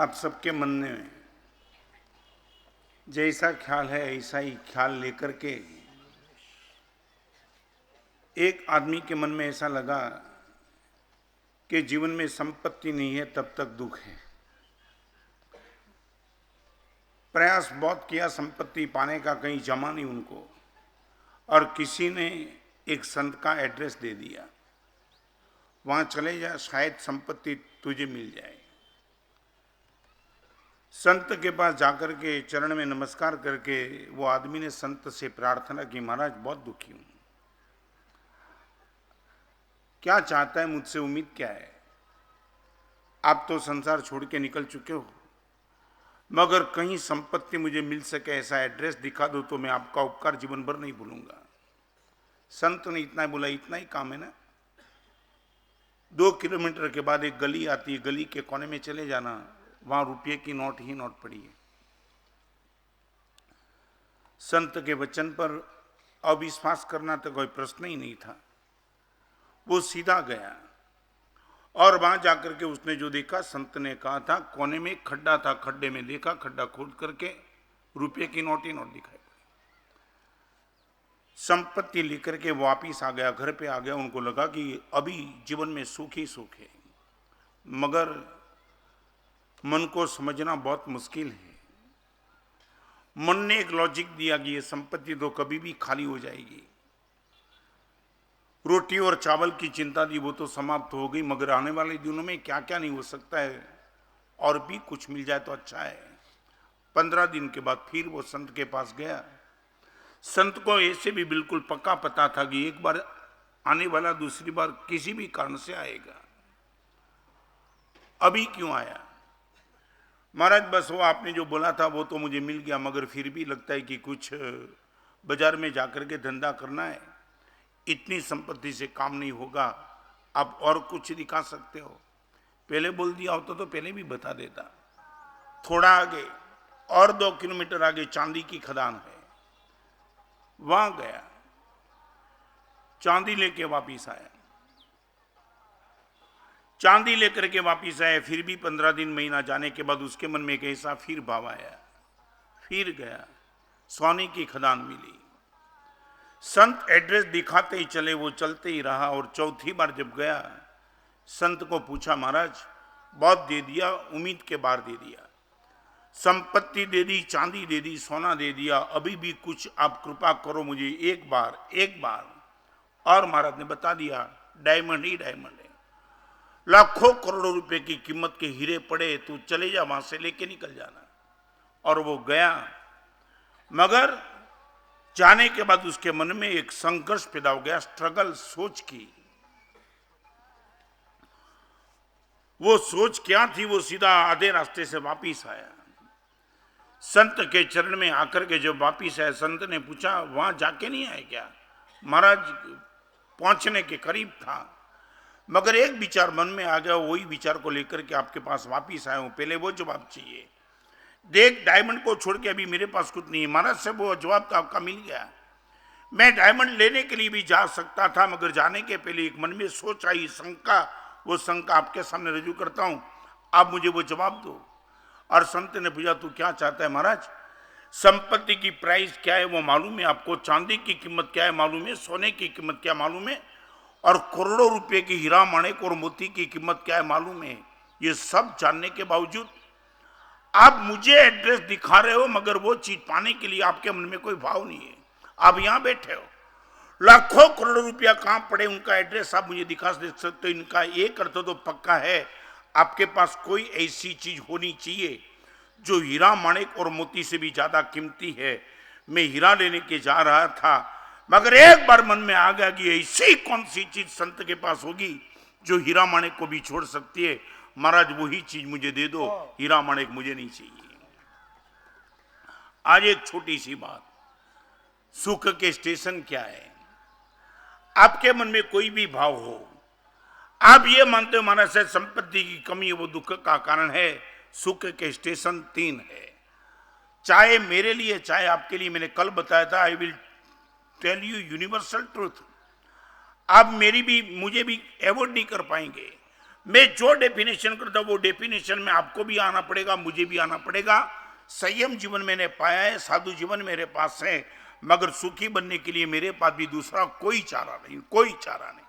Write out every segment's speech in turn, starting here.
आप सबके मन में जैसा ख्याल है ऐसा ही ख्याल लेकर के एक आदमी के मन में ऐसा लगा कि जीवन में संपत्ति नहीं है तब तक दुख है। प्रयास बहुत किया संपत्ति पाने का, कहीं जमा नहीं उनको, और किसी ने एक संत का एड्रेस दे दिया, वहां चले जा, शायद संपत्ति तुझे मिल जाए। संत के पास जाकर के चरण में नमस्कार करके वो आदमी ने संत से प्रार्थना की, महाराज बहुत दुखी हूं, क्या चाहता है मुझसे, उम्मीद क्या है? आप तो संसार छोड़ के निकल चुके हो, मगर कहीं संपत्ति मुझे मिल सके ऐसा एड्रेस दिखा दो तो मैं आपका उपकार जीवन भर नहीं भूलूंगा। संत ने इतना ही बोला, इतना ही काम है ना, 2 किलोमीटर के बाद एक गली आती है, गली के कोने में चले जाना, वहां रुपये की नोट ही नोट पड़ी है। संत के वचन पर अविश्वास करना तो कोई प्रश्न ही नहीं था। वो सीधा गया और वहां जाकर के उसने जो देखा, संत ने कहा था कोने में एक खड्डा था, खड्डे में देखा, खड्डा खोद करके रुपये की नोट ही नोट दिखाई। संपत्ति लेकर के वापिस आ गया, घर पे आ गया। उनको लगा कि अभी जीवन में सुख ही सुख है, मगर मन को समझना बहुत मुश्किल है। मन ने एक लॉजिक दिया कि ये संपत्ति तो कभी भी खाली हो जाएगी। रोटी और चावल की चिंता थी, वो तो समाप्त हो गई, मगर आने वाले दिनों में क्या क्या नहीं हो सकता है, और भी कुछ मिल जाए तो अच्छा है। 15 दिन के बाद फिर वो संत के पास गया। संत को ऐसे भी बिल्कुल पक्का पता था कि एक बार आने वाला दूसरी बार किसी भी कारण से आएगा, अभी क्यों आया? महाराज बस वो आपने जो बोला था वो तो मुझे मिल गया, मगर फिर भी लगता है कि कुछ बाजार में जाकर के धंधा करना है, इतनी संपत्ति से काम नहीं होगा, आप और कुछ दिखा सकते हो? पहले बोल दिया होता तो पहले भी बता देता। थोड़ा आगे और 2 किलोमीटर आगे चांदी की खदान है, वहां गया, चांदी लेके वापिस आया। चांदी लेकर के वापिस आया, फिर भी 15 दिन महीना जाने के बाद उसके मन में एक ऐसा फिर भाव आया, फिर गया, सोने की खदान मिली। संत एड्रेस दिखाते ही चले, वो चलते ही रहा, और चौथी बार जब गया, संत को पूछा, महाराज बहुत दे दिया, उम्मीद के बाहर दे दिया, संपत्ति दे दी, चांदी दे दी, सोना दे दिया, अभी भी कुछ आप कृपा करो मुझे, एक बार। और महाराज ने बता दिया, डायमंड ही डायमंड है, लाखों करोड़ों रुपए की कीमत के हीरे पड़े, तू चले जा, वहां से लेके निकल जाना। और वो गया, मगर जाने के बाद उसके मन में एक संघर्ष पैदा हो गया, स्ट्रगल, सोच की। वो सोच क्या थी? वो सीधा आधे रास्ते से वापिस आया, संत के चरण में आकर के जब वापिस आया, संत ने पूछा, वहां जाके नहीं आए क्या? महाराज पहुंचने के करीब था, मगर एक विचार मन में आ गया, वही विचार को लेकर के आपके पास वापिस आया हूं, पहले वो जवाब चाहिए। देख, डायमंड को छोड़ के अभी मेरे पास कुछ नहीं है। महाराज से वो जवाब तो आपका मिल गया, मैं डायमंड लेने के लिए भी जा सकता था, मगर जाने के पहले एक मन में सोच आई, शंका, वो शंका आपके सामने रजू करता हूं, आप मुझे वो जवाब दो। और संत ने पूछा, तू क्या चाहता है? महाराज संपत्ति की प्राइस क्या है वो मालूम है आपको, चांदी की कीमत क्या है मालूम है, सोने की कीमत क्या मालूम है, और करोड़ों रुपए की हीरा माणिक और मोती की कीमत क्या है मालूम है। ये सब जानने के बावजूद आप मुझे एड्रेस दिखा रहे हो, मगर वो चीज पाने के लिए आपके मन में कोई भाव नहीं है। आप यहां बैठे हो, लाखों करोड़ों रुपया कहां पड़े, उनका एड्रेस आप मुझे दिखा सकते हो। इनका एक अर्थ तो पक्का है, आपके पास कोई ऐसी चीज होनी चाहिए जो हीरा माणिक और मोती से भी ज्यादा कीमती है। मैं हीरा लेने के जा रहा था, मगर एक बार मन में आ गया कि ऐसी कौन सी चीज संत के पास होगी जो हीरा माणिक को भी छोड़ सकती है। महाराज वही चीज मुझे दे दो, हीरा माणिक मुझे नहीं चाहिए। आज एक छोटी सी बात, सुख के स्टेशन क्या है? आपके मन में कोई भी भाव हो, आप ये मानते हो महाराज से संपत्ति की कमी वो दुख का कारण है, सुख के स्टेशन 3 है। चाहे मेरे लिए चाहे आपके लिए, मैंने कल बताया था, I will tell you universal truth, आप मेरी भी मुझे भी अवॉइड नहीं कर पाएंगे, मैं जो डेफिनेशन करता हूं वो डेफिनेशन में आपको भी आना पड़ेगा, मुझे भी आना पड़ेगा। संयम जीवन मैंने पाया है, साधु जीवन मेरे पास है, मगर सुखी बनने के लिए मेरे पास भी दूसरा कोई चारा नहीं, कोई चारा नहीं।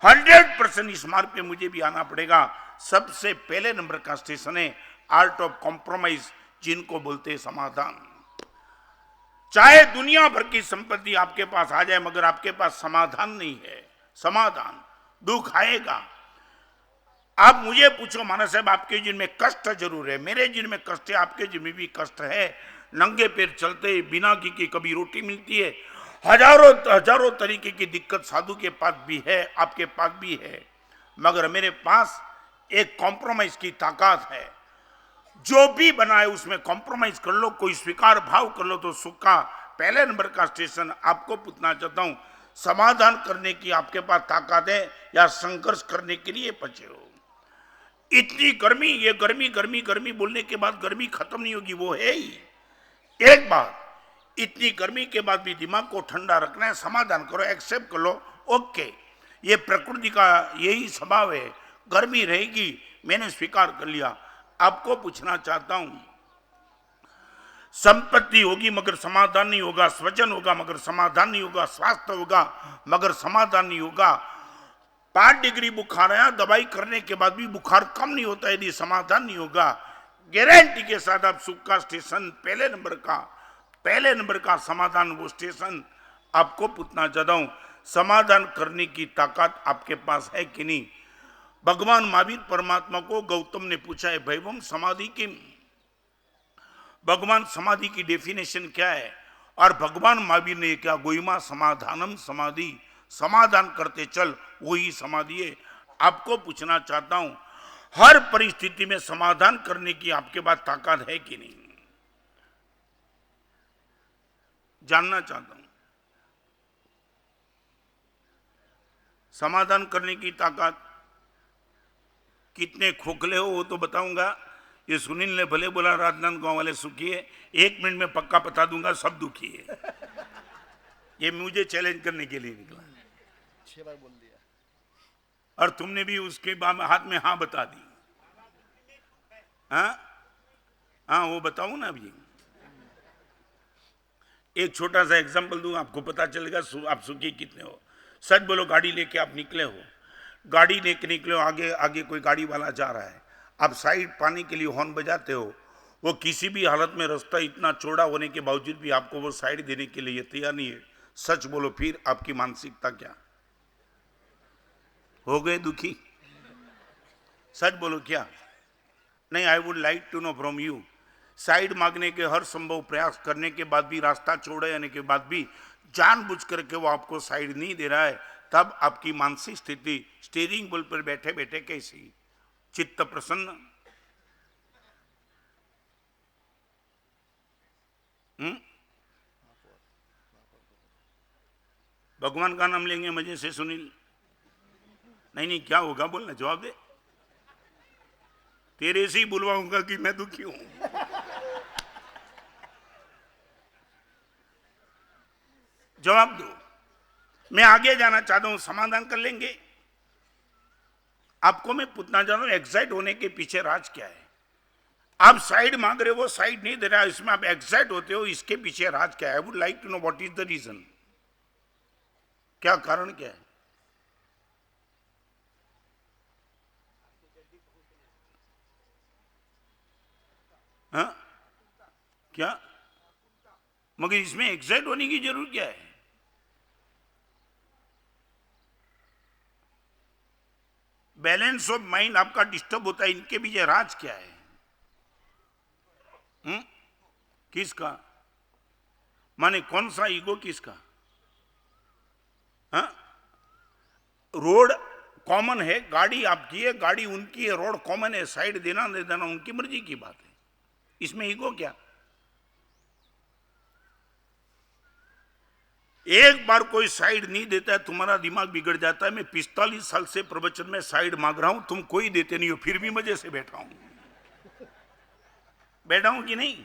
100% इस मार्ग पे मुझे भी आना पड़ेगा। सबसे पहले नंबर का स्टेशन है आर्ट ऑफ कॉम्प्रोमाइज, जिनको बोलते हैं समाधान। चाहे दुनिया भर की संपत्ति आपके पास आ जाए, मगर आपके पास समाधान नहीं है, समाधान, दुख आएगा। आप मुझे पूछो मानस साहब, आपके जिनमें कष्ट जरूर है, मेरे जिनमें कष्ट है, आपके जिनमें भी कष्ट है। नंगे पैर चलते, बिना घी की कभी रोटी मिलती है, हजारों हजारों तरीके की दिक्कत साधु के पास भी है, आपके पास भी है, मगर मेरे पास एक कॉम्प्रोमाइज की ताकत है। जो भी बनाए उसमें कॉम्प्रोमाइज कर लो, कोई स्वीकार भाव कर लो तो सुख का पहले नंबर का स्टेशन आपको पूछना चाहता हूं, समाधान करने की आपके पास ताकत है या संघर्ष करने के लिए बचे हो? इतनी गर्मी, ये गर्मी गर्मी गर्मी बोलने के बाद गर्मी खत्म नहीं होगी, वो है ही। एक बात, इतनी गर्मी के बाद भी दिमाग को ठंडा रखना है, समाधान करो, एक्सेप्ट कर लो, ओके, ये प्रकृति का यही स्वभाव है, गर्मी रहेगी, मैंने स्वीकार कर लिया। आपको पूछना चाहता हूं, संपत्ति होगी मगर समाधान नहीं होगा, स्वजन होगा मगर समाधान नहीं होगा, स्वास्थ्य होगा मगर समाधान नहीं होगा, 5 डिग्री बुखार आया, दवाई करने के बाद भी बुखार कम नहीं होता यदि समाधान नहीं होगा। गारंटी के साथ आप सुख का स्टेशन पहले नंबर का समाधान, वो स्टेशन आपको पूछना चाहता हूं, समाधान करने की ताकत आपके पास है कि नहीं? भगवान महावीर परमात्मा को गौतम ने पूछा है, भैवम समाधि की, भगवान समाधि की डेफिनेशन क्या है? और भगवान महावीर ने क्या, गोइमा समाधानम समाधि, समाधान करते चल वही समाधि है। आपको पूछना चाहता हूं, हर परिस्थिति में समाधान करने की आपके पास ताकत है कि नहीं? जानना चाहता हूं, समाधान करने की ताकत। कितने खोखले हो वो तो बताऊंगा। ये सुनील ने भले बोला राजनांद गांव वाले सुखी है, 1 मिनट में पक्का बता दूंगा सब दुखी है। ये मुझे चैलेंज करने के लिए निकला, 6 बार बोल दिया, और तुमने भी उसके हाथ में हाँ बता दी। हाँ हाँ, वो बताऊं ना अभी। एक छोटा सा एग्जांपल दूं, आपको पता चलेगा आप सुखी कितने हो। सच बोलो, गाड़ी लेके आप निकले हो, गाड़ी लेके निकले हो, आगे आगे कोई गाड़ी वाला जा रहा है, आप साइड पाने के लिए हॉर्न बजाते हो, वो किसी भी हालत में रास्ता इतना चौड़ा होने के बावजूद भी आपको वो साइड देने के लिए तैयार नहीं है। सच बोलो, फिर आपकी मानसिकता क्या? हो गए दुखी? सच बोलो क्या? नहीं, I would like to know from you, साइड मांगने के हर संभव प्रयास करने के बाद भी, रास्ता चौड़ा होने के बाद भी जानबूझ करके वो आपको साइड नहीं दे रहा है, तब आपकी मानसिक स्थिति स्टीयरिंग व्हील पर बैठे बैठे कैसी? चित्त प्रसन्न? भगवान का नाम लेंगे मजे से सुनील? नहीं नहीं, क्या होगा बोलना, जवाब दे। तेरे से ही बुलवाऊंगा कि मैं दुखी हूं। जवाब दो। मैं आगे जाना चाहता हूं, समाधान कर लेंगे। आपको मैं पूछना चाहता हूं, एक्साइट होने के पीछे राज क्या है? आप साइड मांग रहे हो, वो साइड नहीं दे रहा, इसमें आप एक्साइट होते हो, इसके पीछे राज क्या है? I would like to know what is the reason, क्या कारण क्या है? हाँ क्या? मगर इसमें एक्साइट होने की जरूरत क्या है? बैलेंस ऑफ माइंड आपका डिस्टर्ब होता है, इनके पीछे राज क्या है? किसका? माने कौन सा ईगो किसका? हाँ? रोड कॉमन है, गाड़ी आपकी है, गाड़ी उनकी है, रोड कॉमन है, साइड देना दे देना उनकी मर्जी की बात है, इसमें ईगो क्या? एक बार कोई साइड नहीं देता है, तुम्हारा दिमाग बिगड़ जाता है। मैं 45 साल से प्रवचन में साइड मांग रहा हूं, तुम कोई देते नहीं हो, फिर भी मजे से बैठा हूं कि नहीं?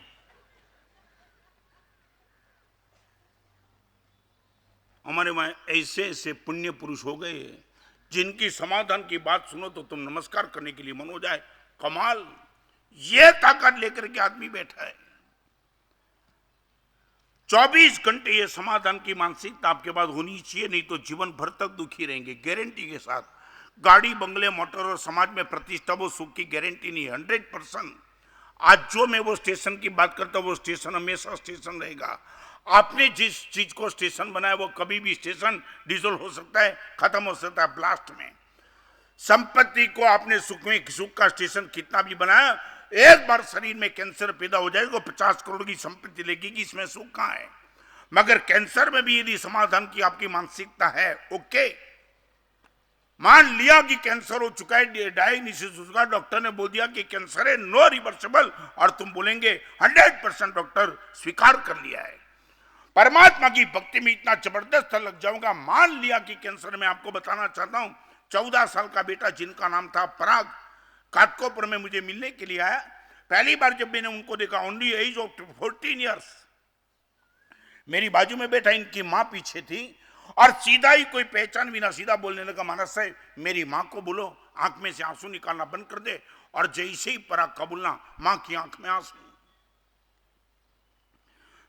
हमारे वहां ऐसे ऐसे पुण्य पुरुष हो गए जिनकी समाधान की बात सुनो तो तुम नमस्कार करने के लिए मन हो जाए। कमाल, ये ताकत लेकर के आदमी बैठा है। 24 घंटे ये समाधान की मानसिकता आपके पास होनी चाहिए, नहीं तो जीवन भर तक दुखी रहेंगे, गारंटी के साथ। गाड़ी, बंगले, मोटर और समाज में प्रतिष्ठा, वो सुख की गारंटी नहीं, 100%। आज जो मैं वो स्टेशन की बात करता हूं, वो स्टेशन हमेशा स्टेशन रहेगा। आपने जिस चीज को स्टेशन बनाया वो कभी भी स्टेशन डिसॉल्व हो सकता है, खत्म हो सकता है ब्लास्ट में। संपत्ति को आपने सुख का स्टेशन कितना भी बनाया, एक बार शरीर में कैंसर पैदा हो जाएगा, 50 करोड़ की संपत्ति लगेगी, इसमें सुख कहां है। मगर कैंसर में भी यदि समाधान की आपकी मानसिकता है, ओके, मान लिया कि कैंसर हो चुका है, डायग्नोसिस हो चुका है, डॉक्टर ने बोल दिया कि कैंसर है, नो रिवर्सिबल, और तुम बोलेंगे 100% डॉक्टर स्वीकार कर लिया है। परमात्मा की भक्ति में इतना जबरदस्त लग जाऊंगा। मान लिया कि कैंसर, में आपको बताना चाहता हूं, 14 साल का बेटा जिनका नाम था पराग, काटकोपुर में मुझे मिलने के लिए आया। पहली बार जब मैंने उनको देखा, ओनली एज ऑफ 14 ईयर्स, मेरी बाजू में बैठा, इनकी मां पीछे थी, और सीधा ही कोई पहचान बिना सीधा बोलने लगा, मानस साहब मेरी मां को बोलो आंख में से आंसू निकालना बंद कर दे। और जैसे ही पराग का बोलना, मां की आंख में आंसू।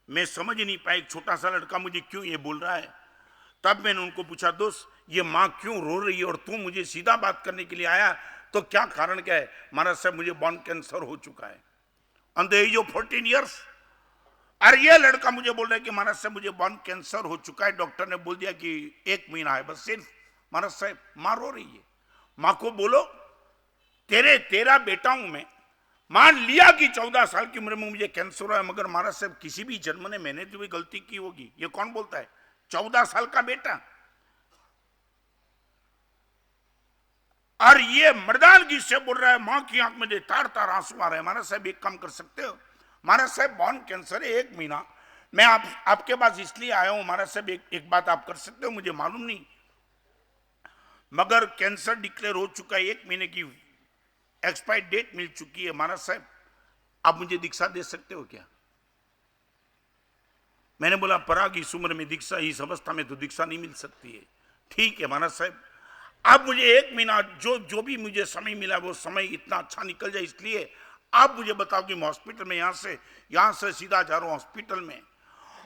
मैं समझ नहीं पाया एक छोटा सा लड़का मुझे क्यों ये बोल रहा है। तब मैंने उनको पूछा, दोस्त ये मां क्यों रो रही है और तू मुझे सीधा बात करने के लिए आया, तो क्या कारण क्या है। महाराज साहब मुझे बोन कैंसर हो चुका है on the as of 14 years. और ये लड़का मुझे बोल रहा है कि महाराज साहब मुझे बोन कैंसर हो चुका है, डॉक्टर ने बोल दिया कि 1 महीना है बस सिर्फ। महाराज साहब मां रो रही है, मां को बोलो तेरा बेटा हूं मैं। मान लिया कि 14 साल की उम्र में मुझे कैंसर हुआ है, मगर महाराज साहब किसी भी जन्म ने मैंने जो भी गलती की होगी, ये कौन बोलता है, 14 साल का बेटा। और ये मर्दानगी से बोल रहा है, मां की आंख में तार तार आंसू आ रहे हैं। महाराज साहब एक काम कर सकते हो, महाराज साहब बोन कैंसर है, 1 महीना, मैं आपके पास इसलिए आया हूं, महाराज साहब एक बात आप कर सकते हो, मुझे मालूम नहीं, मगर कैंसर डिक्लेयर हो चुका है, 1 महीने की एक्सपायर डेट मिल चुकी है, महाराज साहब आप मुझे दीक्षा दे सकते हो क्या। मैंने बोला, पराग इस उम्र में दीक्षा, इस अवस्था में तो दीक्षा नहीं मिल सकती है। ठीक है महाराज साहब, अब मुझे 1 महीना जो भी मुझे समय मिला वो समय इतना अच्छा निकल जाए, इसलिए आप मुझे बताओ कि मैं हॉस्पिटल में यहां से सीधा जा रहा हूं हॉस्पिटल में,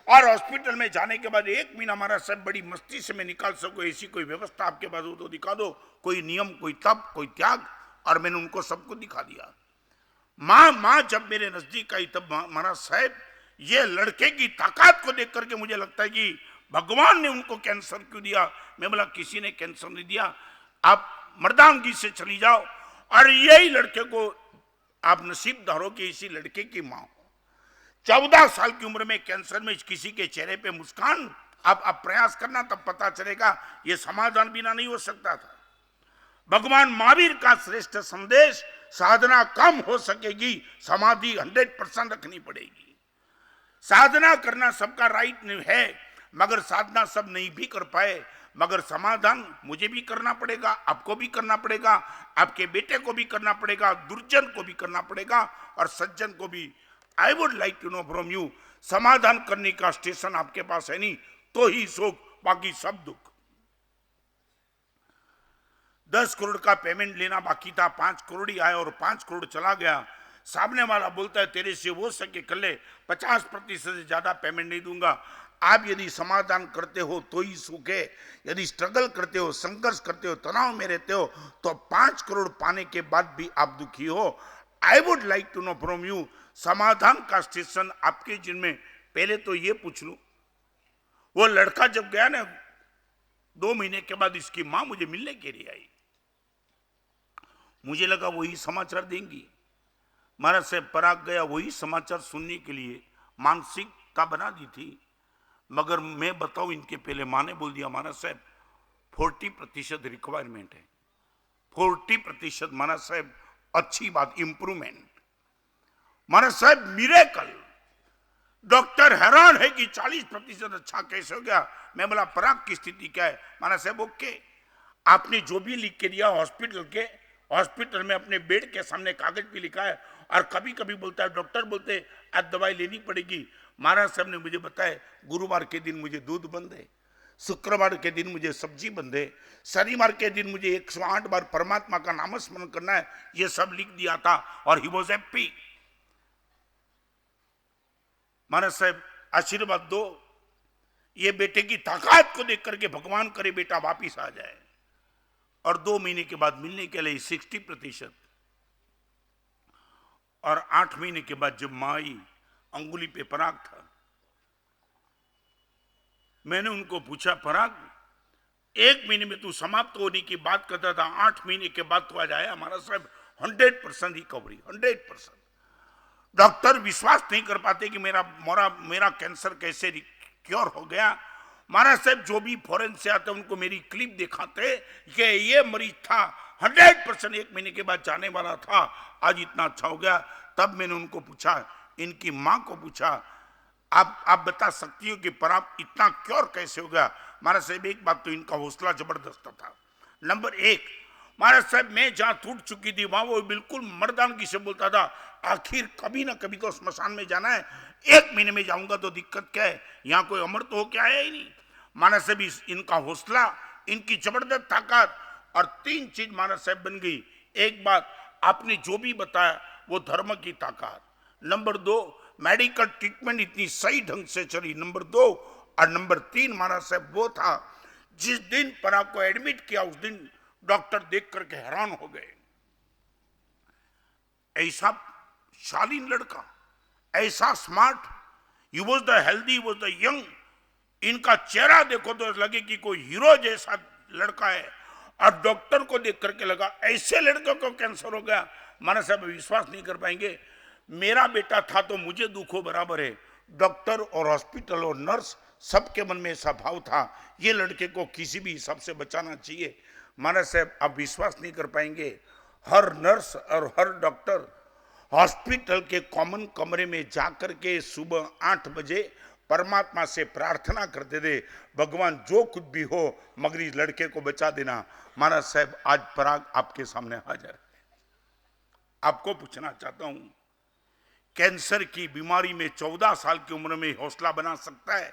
और हॉस्पिटल में जाने के बाद 1 महीना महाराज साहब बड़ी मस्ती से मैं निकाल सकूं, ऐसी कोई व्यवस्था आपके पास हो तो दिखा दो, कोई नियम, कोई तप, कोई त्याग। और मैंने उनको सबको दिखा दिया। मां जब मेरे नजदीक आई तब महाराज साहब ये लड़के की ताकत को देख करके मुझे लगता है कि भगवान ने उनको कैंसर क्यों दिया। मैं बोला, किसी ने कैंसर नहीं दिया, आप मर्दानगी से चली जाओ, और यही लड़के को आप नसीबदार हो कि इसी लड़के की मां हो। 14 साल की उम्र में कैंसर में किसी के चेहरे पे मुस्कान, आप प्रयास करना तब पता चलेगा ये समाधान बिना नहीं हो सकता था। भगवान महावीर का श्रेष्ठ संदेश, साधना कम हो सकेगी, समाधि 100% रखनी पड़ेगी। साधना करना सबका राइट है, मगर साधना सब नहीं भी कर पाए, मगर समाधान मुझे भी करना पड़ेगा, आपको भी करना पड़ेगा, आपके बेटे को भी करना पड़ेगा, दुर्जन को भी करना पड़ेगा, और सज्जन को भी। I would like to know from you, समाधान करने का स्टेशन आपके पास है नहीं तो ही सुख, बाकी सब दुख। 10 करोड़ का पेमेंट लेना बाकी था, 5 करोड़ ही आया और 5 करोड़ चला गया। सामने वाला बोलता है तेरे से हो सके कर ले, 50% से ज्यादा पेमेंट नहीं दूंगा। आप यदि समाधान करते हो तो ही सुख है, यदि स्ट्रगल करते हो, संघर्ष करते हो, तनाव में रहते हो, तो 5 करोड़ पाने के बाद भी आप दुखी हो। I would like to know from you, समाधान का स्टेशन आपके जिनमें। पहले तो ये पूछ लू, वो लड़का जब गया ना 2 महीने के बाद, इसकी मां मुझे मिलने के लिए आई, मुझे लगा वही समाचार देंगी। महाराज साहब पराग गया वही समाचार सुनने के लिए, मानसिकता बना दी थी, मगर मैं बताऊं इनके पहले मां ने बोल दिया, महाराज साहब 40% रिक्वायरमेंट है, 40%। महाराज साहब अच्छी बात, इंप्रूवमेंट। महाराज साहब मिरेकल। डॉक्टर हैरान है कि 40% अच्छा कैसे हो गया। मैं बोला, पराग की स्थिति क्या है। महाराज साहब ओके, आपने जो भी लिख के दिया हॉस्पिटल में अपने बेड के सामने कागज पे लिखा है, और कभी कभी बोलता है, डॉक्टर बोलते आज दवाई लेनी पड़ेगी। महाराज साहब ने मुझे बताया गुरुवार के दिन मुझे दूध बंद है, शुक्रवार के दिन मुझे सब्जी बंधे, शनिवार के दिन मुझे 108 बार परमात्मा का नामस्मरण करना है, ये सब लिख दिया था और ही वॉज हैप्पी। महाराज साहब आशीर्वाद दो, ये बेटे की ताकत को देख करके भगवान करे बेटा वापिस आ जाए। और 2 महीने के बाद मिलने के लिए 60%, और 8 महीने के बाद जब मां आई, अंगुली पे पराग था। मैंने उनको पूछा, पराग 1 महीने में तू समाप्त होने की बात करता था, 8 महीने के बाद तू आज आया। हमारा साहब 100% रिकवरी, 100%। डॉक्टर विश्वास नहीं कर पाते कि मेरा कैंसर कैसे क्योर हो गया। महाराज साहब जो भी फॉरेन से आते उनको मेरी क्लिप दिखाते कि ये मरीज था 100% 1 महीने के बाद जाने वाला था, आज इतना अच्छा हो गया। तब मैंने उनको पूछा, इनकी मां को पूछा, आप बता सकती हो कि पर आप इतना क्योर कैसे हो गया। महाराज साहब एक बात तो इनका हौसला जबरदस्त था। नंबर 1, महाराज साहब मैं जहां टूट चुकी थी वहां वो बिल्कुल मर्दानगी से बोलता था, आखिर कभी ना कभी तो स्मशान में जाना है, 1 महीने में जाऊंगा तो दिक्कत क्या है, यहाँ कोई अमर तो हो क्या है ही नहीं। महाराज साहब इनका हौसला, इनकी जबरदस्त ताकत, और 3 चीज महाराज साहब बन गई। एक बात आपने जो भी बताया वो धर्म की ताकत। नंबर 2, मेडिकल ट्रीटमेंट इतनी सही ढंग से चली। नंबर 2 और नंबर 3 महाराज साहब वो था, जिस दिन पराग को एडमिट किया उस दिन डॉक्टर देख करके हैरान हो गए। ऐसा शालीन लड़का, ऐसा smart, he was the healthy, was the young. इनका चेहरा देखो तो लगे कि कोई हीरो जैसा लड़का है, और डॉक्टर को देख करके लगा ऐसे लड़के को कैंसर हो गया। माना साहब विश्वास नहीं कर पाएंगे, मेरा बेटा था तो मुझे दुख हो बराबर है। डॉक्टर और हॉस्पिटल और नर्स सबके मन में ऐसा भाव था, ये लड़के को किसी भी हिसाब से बचाना चाहिए। माना साहब आप विश्वास नहीं कर पाएंगे, हर नर्स और हर डॉक्टर हॉस्पिटल के कॉमन कमरे में जाकर के सुबह 8 बजे परमात्मा से प्रार्थना करते थे, भगवान जो कुछ भी हो मगर इस लड़के को बचा देना। महाराज साहब आज पराग आपके सामने हाजिर है। आपको पूछना चाहता हूं, कैंसर की बीमारी में 14 साल की उम्र में हौसला बना सकता है?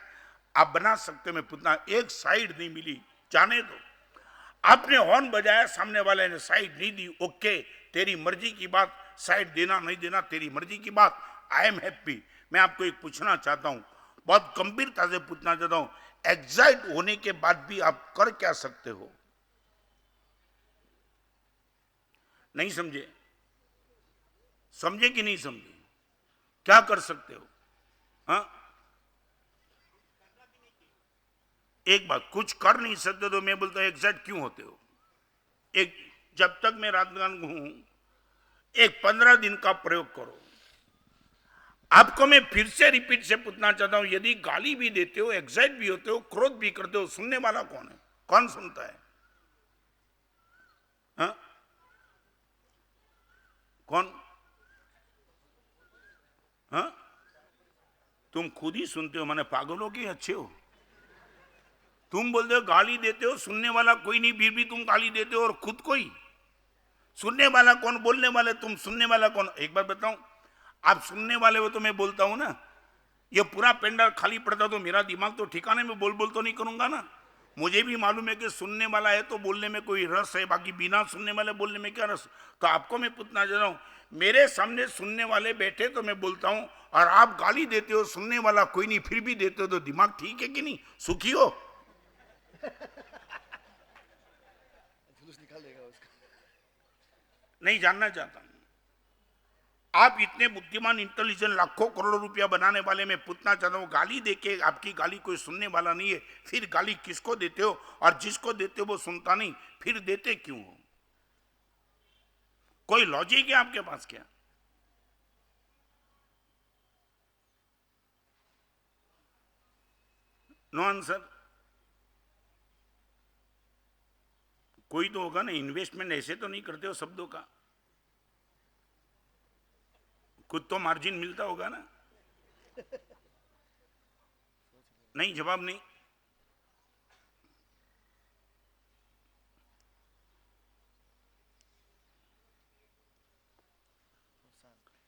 आप बना सकते हो। मैं पूछना, एक साइड नहीं मिली, जाने दो। आपने हॉर्न बजाया, सामने वाले ने साइड नहीं दी, ओके तेरी मर्जी की बात, साइड देना नहीं देना तेरी मर्जी की बात, आई एम हैप्पी। मैं आपको एक पूछना चाहता हूं, बहुत गंभीरता से पूछना चाहता हूं, एग्जाइट होने के बाद भी आप कर क्या सकते हो? नहीं समझे? समझे कि नहीं समझे? क्या कर सकते हो? हाँ, एक बात, कुछ कर नहीं सकते तो मैं बोलता हूं एग्जाइट क्यों होते हो? एक, जब तक मैं राजनांदगांव हूं, एक 15 दिन का प्रयोग करो। आपको मैं फिर से रिपीट से पूछना चाहता हूं, यदि गाली भी देते हो, एग्जाइट भी होते हो, क्रोध भी करते हो, सुनने वाला कौन है? कौन सुनता है? हा? कौन? हा? तुम खुद ही सुनते हो, माने पागलों के अच्छे हो। तुम बोलते हो गाली देते हो, सुनने वाला कोई नहीं, फिर भी तुम गाली देते हो, और खुद कोई सुनने वाला कौन? बोलने वाले तुम, सुनने वाला कौन? एक बार बताऊं, आप सुनने वाले हो तो मैं बोलता हूं ना, ये पूरा पेंडल खाली पड़ता तो मेरा दिमाग तो ठिकाने में बोल तो नहीं करूंगा ना। मुझे भी मालूम है कि सुनने वाला है तो बोलने में कोई रस है, बाकी बिना सुनने वाले बोलने में क्या रस। तो आपको मैं पूछना चाह रहा हूं, मेरे सामने सुनने वाले बैठे तो मैं बोलता हूं, और आप गाली देते हो, सुनने वाला कोई नहीं, फिर भी देते हो, तो दिमाग ठीक है कि नहीं? सुखी हो? जुलूस निकालेगा उसका। नहीं जानना चाहता हूं। आप इतने बुद्धिमान, इंटेलिजेंट, लाखों करोड़ों रुपया बनाने वाले, में पूछना चाहता हूं, गाली देके आपकी गाली कोई सुनने वाला नहीं है, फिर गाली किसको देते हो? और जिसको देते हो वो सुनता नहीं, फिर देते क्यों हो? कोई लॉजिक है आपके पास क्या? No answer. कोई तो होगा ना, इन्वेस्टमेंट ऐसे तो नहीं करते हो शब्दों का, कुछ तो मार्जिन मिलता होगा ना? नहीं, जवाब नहीं।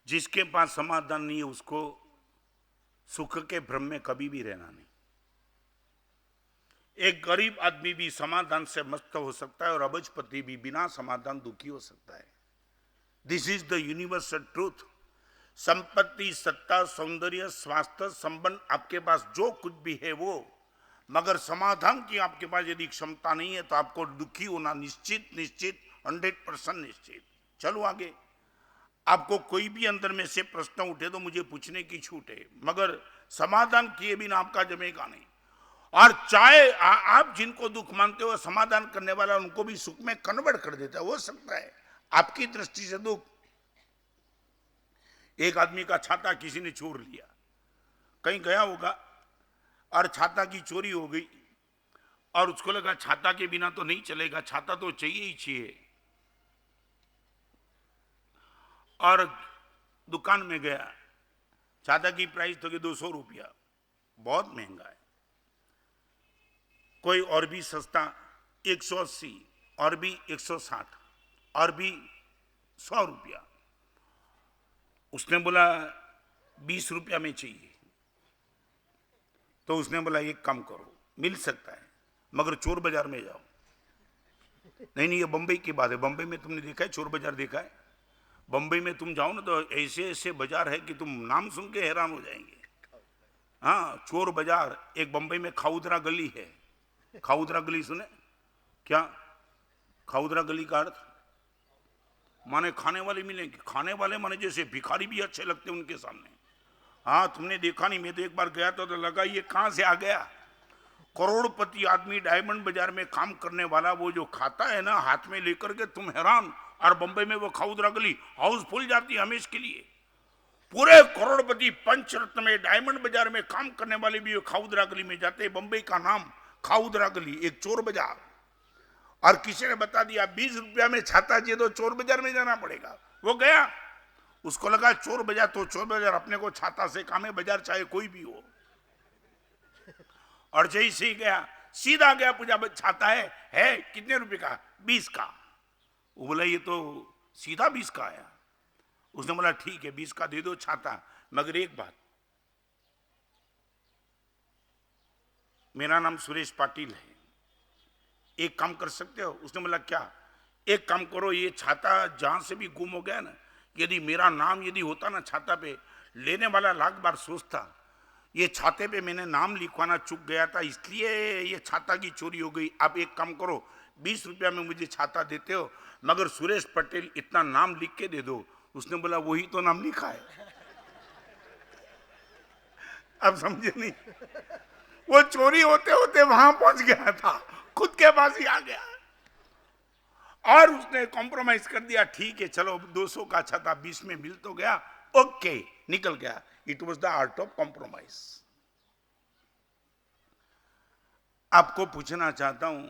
जिसके पास समाधान नहीं है उसको सुख के भ्रम में कभी भी रहना नहीं। एक गरीब आदमी भी समाधान से मस्त हो सकता है और अबजपति भी बिना समाधान दुखी हो सकता है। This is the universal truth. संपत्ति, सत्ता, सौंदर्य, स्वास्थ्य, संबंध आपके पास जो कुछ भी है वो, मगर समाधान की आपके पास यदि क्षमता नहीं है तो आपको दुखी होना निश्चित निश्चित 100% निश्चित। चलो आगे। आपको कोई भी अंदर में से प्रश्न उठे तो मुझे पूछने की छूट है, मगर समाधान किए बिना आपका जमेगा नहीं। और चाहे आप जिनको दुख मानते हो समाधान करने वाला उनको भी सुख में कन्वर्ट कर देता है। हो सकता है आपकी दृष्टि से दुख, एक आदमी का छाता किसी ने चोर लिया, कहीं गया होगा और छाता की चोरी हो गई और उसको लगा छाता के बिना तो नहीं चलेगा, छाता तो चाहिए ही चाहिए। और दुकान में गया, छाता की प्राइस तो 200 रुपया, बहुत महंगा है। कोई और भी सस्ता 180, और भी 160, और भी 100 रुपया। उसने बोला 20 रुपया में चाहिए। तो उसने बोला एक काम करो, मिल सकता है मगर चोर बाजार में जाओ। नहीं नहीं, ये बंबई की बात है। बंबई में तुमने देखा है चोर बाजार? देखा है? बंबई में तुम जाओ ना तो ऐसे ऐसे बाजार है कि तुम नाम सुन के हैरान हो जाएंगे। हाँ, चोर बाजार। एक बंबई में खाउदरा गली है। खाउदरा गली सुने क्या? खाउदरा गली का अर्थ माने खाने वाले मिलेंगे। खाने वाले माने जैसे भिखारी भी अच्छे लगते हैं उनके सामने। हाँ, तुमने देखा नहीं, मैं तो एक बार गया था तो लगा ये कहां से आ गया। करोड़पति आदमी डायमंड बाजार में काम करने वाला, वो जो खाता है ना हाथ में लेकर के, तुम हैरान। और बंबई में वो खाउदरा गली हाउसफुल जाती है हमेशा के लिए। पूरे करोड़पति पंचरत्न में डायमंड बाजार में काम करने वाले भी खाउदरा गली में जाते हैं। बंबई का नाम खाउदरा गली, एक चोर बाजार। और किसी ने बता दिया 20 रुपया में छाता चाहिए तो चोर बाजार में जाना पड़ेगा। वो गया, उसको लगा चोर बाजार तो चोर बाजार, अपने को छाता से काम है, बाजार चाहे कोई भी हो। और जैसे ही गया सीधा गया, पूछा छाता है कितने रुपए का? 20 का। वो बोला ये तो सीधा 20 का आया। उसने बोला ठीक है 20 का दे दो छाता, मगर एक बात, मेरा नाम सुरेश पाटिल है, एक काम कर सकते हो? उसने बोला क्या? एक काम करो, ये छाता जहां से भी गुम हो गया ना, यदि मेरा नाम यदि होता ना छाता पे, लेने वाला लाख बार सोचता। ये छाते पे मैंने नाम लिखवाना चूक गया था, इसलिए ये छाता की चोरी हो गई। आप एक काम करो, 20 रुपया में मुझे छाता देते हो, मगर सुरेश पटेल इतना नाम लिख के दे दो। उसने बोला वही तो नाम लिखा है। अब समझे नहीं? वो चोरी होते होते वहां पहुंच गया था, खुद के पास ही आ गया और उसने कॉम्प्रोमाइज कर दिया। ठीक है चलो 200 का छाता 20 में मिल तो गया, ओके, निकल गया। It was the art of compromise. आपको पूछना चाहता हूं,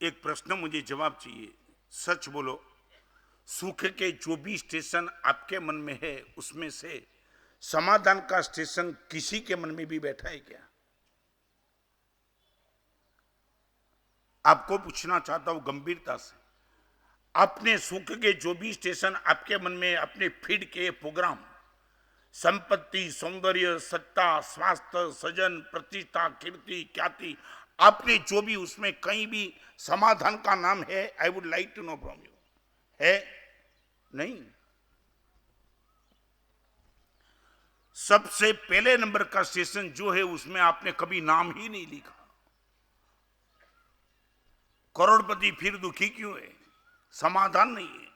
एक प्रश्न मुझे जवाब चाहिए, सच बोलो। सुख के जो भी स्टेशन आपके मन में है उसमें से समाधान का स्टेशन किसी के मन में भी बैठा है क्या? आपको पूछना चाहता हूं गंभीरता से। अपने सुख के जो भी स्टेशन आपके मन में, अपने फीड के प्रोग्राम, संपत्ति, सौंदर्य, सत्ता, स्वास्थ्य, सजन, प्रतिष्ठा, कीर्ति, ख्याति, आपने जो भी उसमें कहीं भी समाधान का नाम है? I would like to know from you, है? नहीं। सबसे पहले नंबर का स्टेशन जो है उसमें आपने कभी नाम ही नहीं लिखा। करोड़पति फिर दुखी क्यों है? समाधान नहीं है।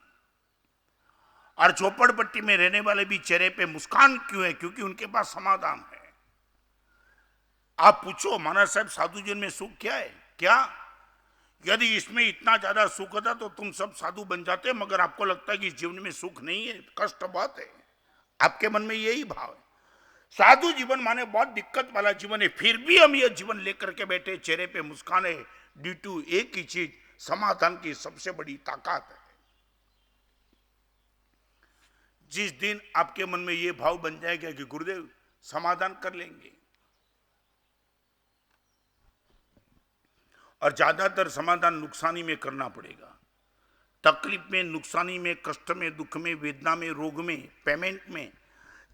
और झोपड़पट्टी में रहने वाले भी चेहरे पे मुस्कान क्यों है? क्योंकि उनके पास समाधान है। आप पूछो महाराज साहब साधु जीवन में सुख क्या है? क्या यदि इसमें इतना ज्यादा सुख होता तो तुम सब साधु बन जाते, मगर आपको लगता है कि जीवन में सुख नहीं है, कष्ट बहुत है। आपके मन में यही भाव है। साधु जीवन माने बहुत दिक्कत वाला जीवन है, फिर भी हम ये जीवन लेकर के बैठे, चेहरे पे मुस्कान है, ड्यू टू एक ही चीज, समाधान की सबसे बड़ी ताकत है। जिस दिन आपके मन में यह भाव बन जाएगा कि गुरुदेव समाधान कर लेंगे, और ज्यादातर समाधान नुकसानी में करना पड़ेगा, तकलीफ में, नुकसानी में, कष्ट में, दुख में, वेदना में, रोग में, पेमेंट में,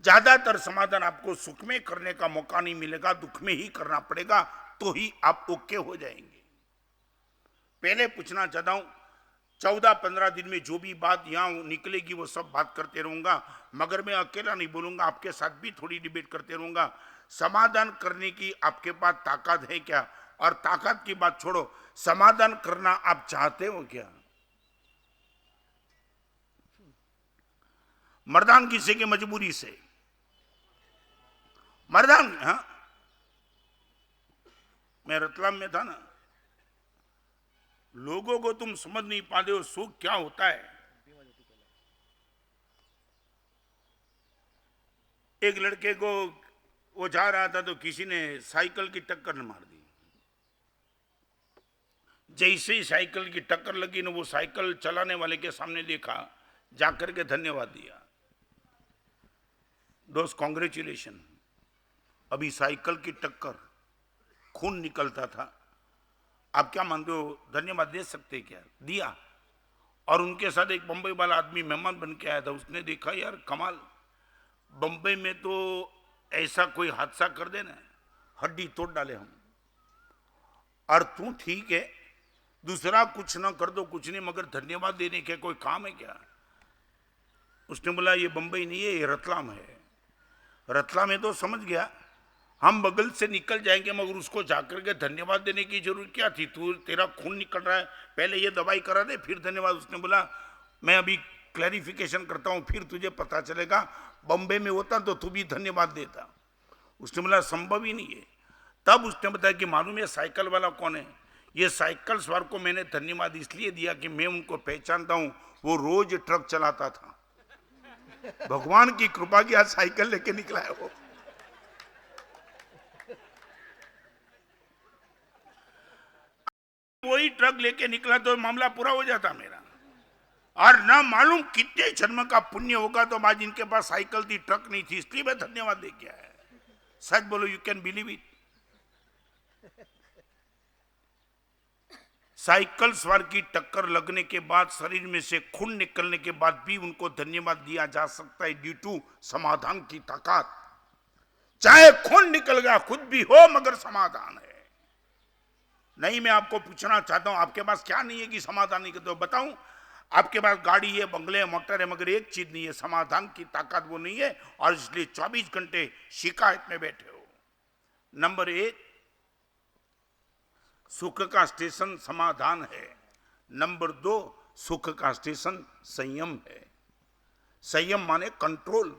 ज्यादातर समाधान आपको सुख में करने का मौका नहीं मिलेगा, दुख में ही करना पड़ेगा, तो ही आप ओके हो जाएंगे। पहले पूछना चाहता हूं, 14-15 दिन में जो भी बात यहां निकलेगी वो सब बात करते रहूंगा, मगर मैं अकेला नहीं बोलूंगा, आपके साथ भी थोड़ी डिबेट करते रहूंगा। समाधान करने की आपके पास ताकत है क्या? और ताकत की बात छोड़ो, समाधान करना आप चाहते हो क्या? मर्दान किसी की मजबूरी से मर्दान, हाँ, मैं रतलाम में था ना, लोगों को तुम समझ नहीं पाते हो सुख क्या होता है। एक लड़के को वो जा रहा था तो किसी ने साइकिल की टक्कर मार दी। जैसे ही साइकिल की टक्कर लगी ना, वो साइकिल चलाने वाले के सामने देखा, जाकर के धन्यवाद दिया, दोस्त कॉन्ग्रेचुलेशन। अभी साइकिल की टक्कर, खून निकलता था, आप क्या मानते हो धन्यवाद दे सकते क्या? दिया। और उनके साथ एक बंबई वाला आदमी मेहमान बन के आया था, उसने देखा यार कमाल, बंबई में तो ऐसा कोई हादसा कर देना, हड्डी तोड़ डाले हम, और तू ठीक है दूसरा कुछ ना कर दो कुछ नहीं, मगर धन्यवाद देने के कोई काम है क्या? उसने बोला ये बंबई नहीं है, ये रतलाम है। रतलाम है तो समझ गया, हम बगल से निकल जाएंगे, मगर उसको जाकर के धन्यवाद देने की जरूरत क्या थी? तू तेरा खून निकल रहा है, पहले ये दवाई करा दे फिर धन्यवाद। उसने बोला मैं अभी क्लैरिफिकेशन करता हूं, फिर तुझे पता चलेगा, बम्बे में होता तो तू भी धन्यवाद देता। उसने बोला संभव ही नहीं है। तब उसने बताया कि मालूम है साइकिल वाला कौन है? ये साइकिल सवार को मैंने धन्यवाद इसलिए दिया कि मैं उनको पहचानता हूं, वो रोज ट्रक चलाता था, भगवान की कृपा की आज साइकिल लेके निकला है वो। वही ट्रक लेके निकला तो मामला पूरा हो जाता मेरा, और ना मालूम कितने जन्म का पुण्य होगा तो आज इनके पास साइकिल थी, ट्रक नहीं थी, इसलिए मैं धन्यवाद दे के आया। सच बोलो, you can believe it. Cycle सवार की टक्कर लगने के बाद, शरीर में से खून निकलने के बाद भी उनको धन्यवाद दिया जा सकता है, ड्यू टू समाधान की ताकत। चाहे खून निकल गया खुद भी हो, मगर समाधान है। नहीं, मैं आपको पूछना चाहता हूं, आपके पास क्या नहीं है कि समाधान नहीं करते हो? बताऊं, आपके पास गाड़ी है, बंगले है, मोटर है, मगर एक चीज नहीं है, समाधान की ताकत वो नहीं है, और इसलिए 24 घंटे शिकायत में बैठे हो। नंबर 1, सुख का स्टेशन समाधान है। नंबर 2, सुख का स्टेशन संयम है। संयम माने कंट्रोल।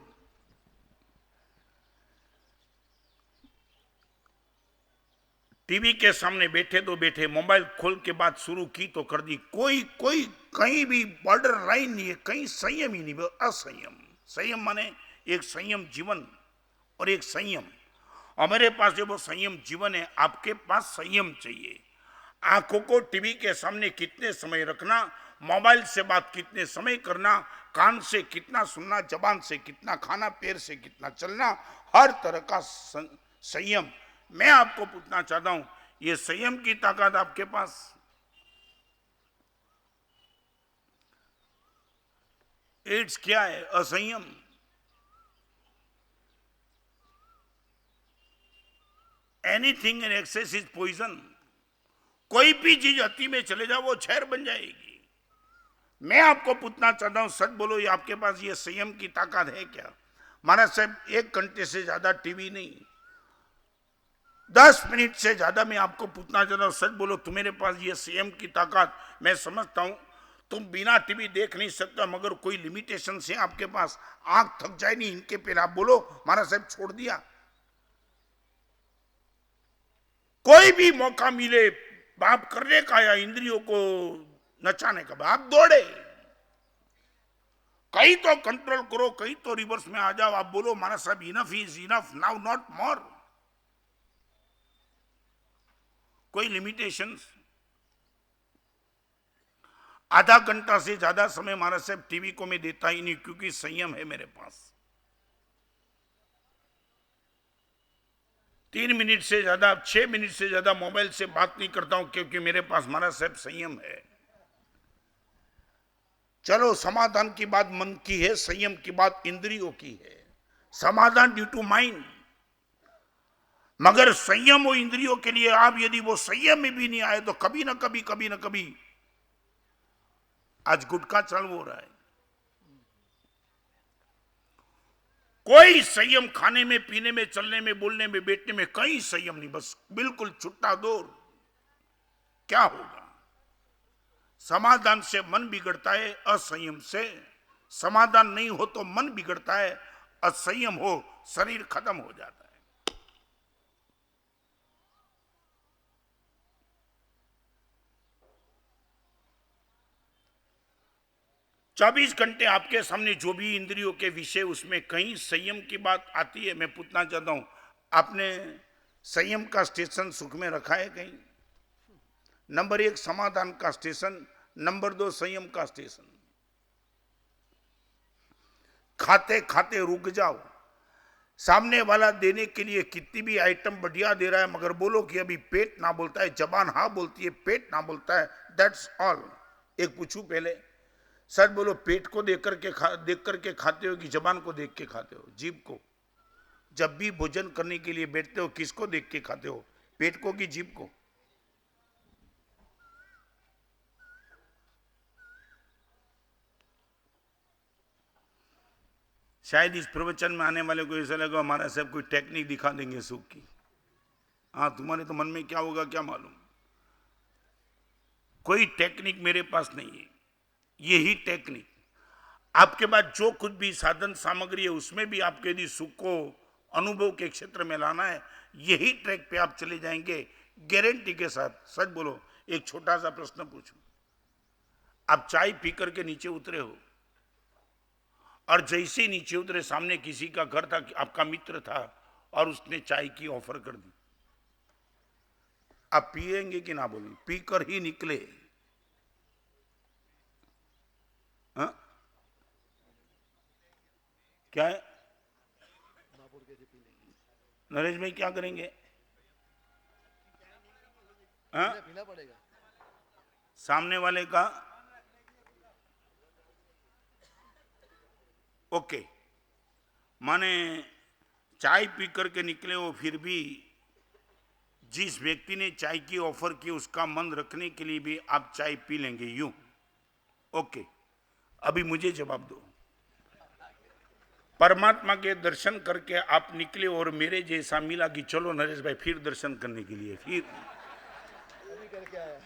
टीवी के सामने बैठे तो बैठे, मोबाइल खोल के बात शुरू की तो कर दी, कोई कहीं भी बॉर्डर लाइन नहीं है, कहीं संयम ही नहीं, असंयम। संयम माने एक संयम जीवन और एक संयम, और मेरे पास जो वो संयम जीवन है, आपके पास संयम चाहिए। आंखों को टीवी के सामने कितने समय रखना, मोबाइल से बात कितने समय करना, कान से कितना सुनना, जबान से कितना खाना, पैर से कितना चलना, हर तरह का संयम। मैं आपको पूछना चाहता हूं, ये संयम की ताकत आपके पास? एड्स क्या है? असंयम। Anything in excess is poison. कोई भी चीज अति में चले जाओ वो जहर बन जाएगी। मैं आपको पूछना चाहता हूं, सच बोलो, ये आपके पास ये संयम की ताकत है क्या? महाराज साहब, 1 घंटे से ज्यादा टीवी नहीं, 10 मिनट से ज्यादा मैं आपको पूछना चाहता हूं, सच बोलो, तुम्हारे पास ये संयम की ताकत? मैं समझता हूं तुम बिना टीवी देख नहीं सकता, मगर कोई लिमिटेशन है आपके पास, आंख थक जाए नहीं इनके पे, आप बोलो महाराज साहब छोड़ दिया। कोई भी मौका मिले बाप करने का या इंद्रियों को नचाने का, बाप दौड़े। कहीं तो कंट्रोल करो, कहीं तो रिवर्स में आ जाओ, आप बोलो महाराज साहब enough is enough, now not more. कोई लिमिटेशंस? आधा घंटा से ज्यादा समय महाराज साहब टीवी को मैं देता ही नहीं, क्योंकि संयम है मेरे पास। 3 मिनट से ज्यादा, 6 मिनट से ज्यादा मोबाइल से बात नहीं करता हूं, क्योंकि मेरे पास महाराज साहब संयम है। चलो, समाधान की बात मन की है, संयम की बात इंद्रियों की है। समाधान ड्यू टू माइंड। मगर संयम हो इंद्रियों के लिए, आप यदि वो संयम में भी नहीं आए तो कभी ना कभी आज गुटखा चल हो रहा है। कोई संयम खाने में, पीने में, चलने में, बोलने में, बैठने में, कहीं संयम नहीं, बस बिल्कुल छुट्टा दौर। क्या होगा? समाधान से मन बिगड़ता है, असंयम से समाधान नहीं हो तो मन बिगड़ता है, असंयम हो शरीर खत्म हो जाता है। 24 घंटे आपके सामने जो भी इंद्रियों के विषय, उसमें कहीं संयम की बात आती है? मैं पूछना चाहता हूं, आपने संयम का स्टेशन सुख में रखा है कहीं? नंबर 1 समाधान का स्टेशन, नंबर 2 संयम का स्टेशन। खाते खाते रुक जाओ। सामने वाला देने के लिए कितनी भी आइटम बढ़िया दे रहा है, मगर बोलो कि अभी पेट ना बोलता है, जबान हाँ बोलती है, पेट ना बोलता है, दैट्स ऑल। एक पूछूं पहले, सच बोलो, पेट को देख करके खाते हो कि जबान को देख के खाते हो? जीभ को। जब भी भोजन करने के लिए बैठते हो, किसको देख के खाते हो, पेट को कि जीभ को? शायद इस प्रवचन में आने वाले को ऐसा लगा हमारा साहब कोई टेक्निक दिखा देंगे सुख की। हाँ, तुम्हारे तो मन में क्या होगा क्या मालूम। कोई टेक्निक मेरे पास नहीं है। यही टेक्निक आपके पास जो कुछ भी साधन सामग्री है, उसमें भी आपके यदि सुख को अनुभव के क्षेत्र में लाना है, यही ट्रैक पे आप चले जाएंगे गारंटी के साथ। सच बोलो, एक छोटा सा प्रश्न पूछूं, आप चाय पी करके नीचे उतरे हो, और जैसे ही नीचे उतरे सामने किसी का घर था, आपका मित्र था, और उसने चाय की ऑफर कर दी, आप पिएंगे कि ना? बोलेंगे? पीकर ही निकले। हाँ? क्या है नरेश भाई, क्या करेंगे? हाँ? पीना पड़ेगा। सामने वाले का ओके, माने चाय पी करके निकले हो, फिर भी जिस व्यक्ति ने चाय की ऑफर की उसका मन रखने के लिए भी आप चाय पी लेंगे, यूं? ओके, अभी मुझे जवाब दो। परमात्मा के दर्शन करके आप निकले और मेरे जैसा मिला कि चलो नरेश भाई फिर दर्शन करने के लिए, फिर अभी करके आया।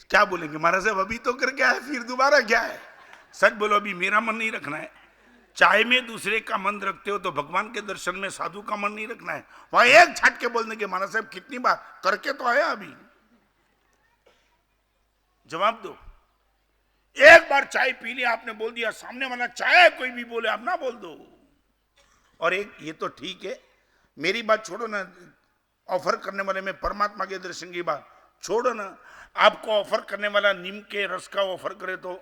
क्या बोलेंगे? महाराज साहब अभी तो करके आए, फिर दोबारा क्या है? सच बोलो, अभी मेरा मन नहीं रखना है। चाय में दूसरे का मन रखते हो तो भगवान के दर्शन में साधु का मन नहीं रखना है। वहां एक छट के बोलने के, महाराज साहब कितनी बार करके तो आया, अभी जवाब दो। एक बार चाय पी लिया, आपने बोल दिया, सामने वाला चाहे कोई भी बोले आप ना बोल दो। और एक ये तो ठीक है, मेरी बात छोड़ो ना, ऑफर करने वाले में परमात्मा के दर्शन की बात छोड़ो ना, आपको ऑफर करने वाला नीम के रस का ऑफर करे तो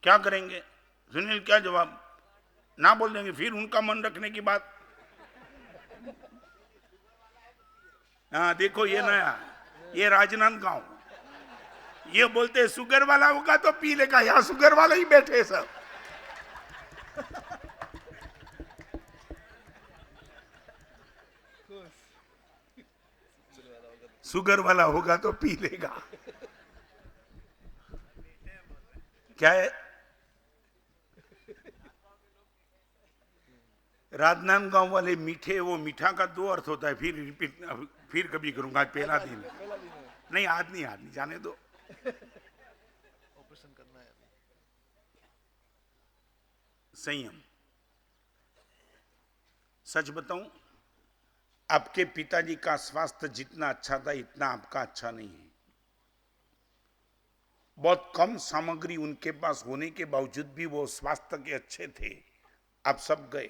क्या करेंगे? सुनील, क्या जवाब? ना बोल देंगे, फिर उनका मन रखने की बात। हाँ देखो, ये नया, ये राजनांदगांव, ये बोलते शुगर वाला होगा तो पी लेगा, यहां शुगर वाला ही बैठे सब। शुगर वाला होगा तो पी लेगा। क्या है? राजनांदगांव वाले मीठे, वो मीठा का 2 अर्थ होता है, फिर रिपीट, फिर कभी करूंगा, पहला दिन नहीं, आज नहीं, जाने दो। ऑपरेशन करना है अभी। संयम। सच बताऊं, आपके पिताजी का स्वास्थ्य जितना अच्छा था इतना आपका अच्छा नहीं है। बहुत कम सामग्री उनके पास होने के बावजूद भी वो स्वास्थ्य के अच्छे थे। आप सब गए।